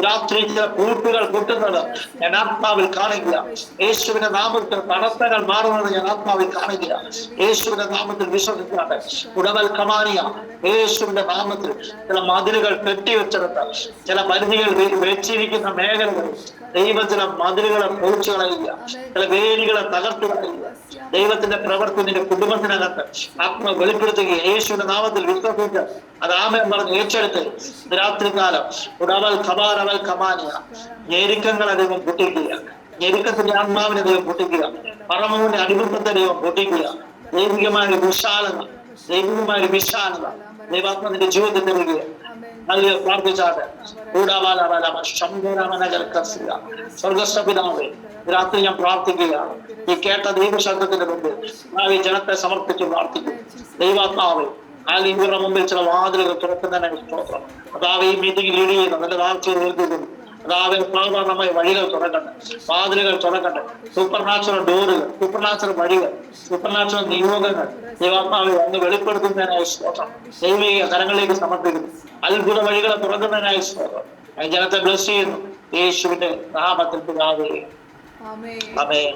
രാത്രി ചില കൂട്ടുകൾ പൊട്ടുന്നത് ഞാൻ ആത്മാവിൽ കാണുക. യേശുവിന്റെ നാമത്തിൽ തടസ്സങ്ങൾ മാറുന്നത് ഞാൻ ആത്മാവിൽ കാണുക. യേശുവിന്റെ നാമത്തിൽ വിശ്വസിക്കാതെ ഉടവൽ കമാനിയ. യേശുവിന്റെ നാമത്തിൽ ചില മതിലുകൾ കെട്ടിവെച്ചെടുത്ത് ചില പരിധികൾ വെച്ചിരിക്കുന്ന മേഖലകൾ ദൈവം ചില മതിലുകളെ പൊളിച്ചു കളയുക. ചില വേലികളെ തകർത്തു കളയുക. ദൈവത്തിന്റെ പ്രവൃത്തി നിന്റെ കുടുംബത്തിനകത്ത് ആത്മ വെളിപ്പെടുത്തുക. യേശുവിന്റെ നാമത്തിൽ വിശ്വസിച്ച് അത് ആമേൻ പറഞ്ഞ് ഏറ്റെടുത്ത് രാത്രികാലം ഉടവൽ ഖബാറവൽ കമാനിയ ഞെരുക്കങ്ങളെ ദൈവം പൊട്ടിക്കുക. ഞെരുക്കത്തിന്റെ ആത്മാവിനെ ദൈവം പൊട്ടിക്കുക. പറമ്പുവിന്റെ അടിമത്തത്തെ ദൈവം പൊട്ടിക്കുക. ദൈവികമായ വിശാലത, ദൈവികമായ വിശാലത ദൈവാത്മന്റെ ജീവിതത്തിൽ തരിക. നല്ല പ്രാർത്ഥിച്ചാട്ടെ. സ്വർഗസ്ഥപിതാവേ, രാത്രി ഞാൻ പ്രാർത്ഥിക്കുകയാണ്. ഈ കേട്ട ദൈവശബ്ദത്തിന്റെ മുമ്പിൽ ഈ ജനത്തെ സമർപ്പിച്ച് പ്രാർത്ഥിക്കും. ദൈവാത്മാവേ, ഇവരുടെ മുമ്പിൽ ചില വാതിലുകൾ തുറക്കുന്നതിനായി സ്തോത്രം. അതാവ് ഈ മീറ്റിംഗ് ലീഡ് ചെയ്യുന്ന നല്ല താഴ്ചയിൽ ഏൽപ്പിക്കുന്നു. അതാവ് സാധാരണമായ വഴികൾ തുറക്കട്ടെ, വാതിലുകൾ തുറക്കട്ടെ. സൂപ്പർ നാച്ചുറൽ ഡോറുകൾ, സൂപ്പർ നാച്ചുറൽ വഴികൾ, സൂപ്പർ നാച്ചുറൽ നിയോഗങ്ങൾ ദൈവാത്മാവെ അങ്ങ് വെളിപ്പെടുത്തുന്നതിനായി സ്തോത്രം. ദൈവിക കരങ്ങളിലേക്ക് സമർപ്പിക്കുന്നു. അത്ഭുത വഴികളെ തുറക്കുന്നതിനായി സ്തോത്രം. ജനത്തെ ബ്ലസ് ചെയ്യുന്നു. യേശുവിന്റെ നാമത്തിൽ പിതാവേ, ആമേൻ.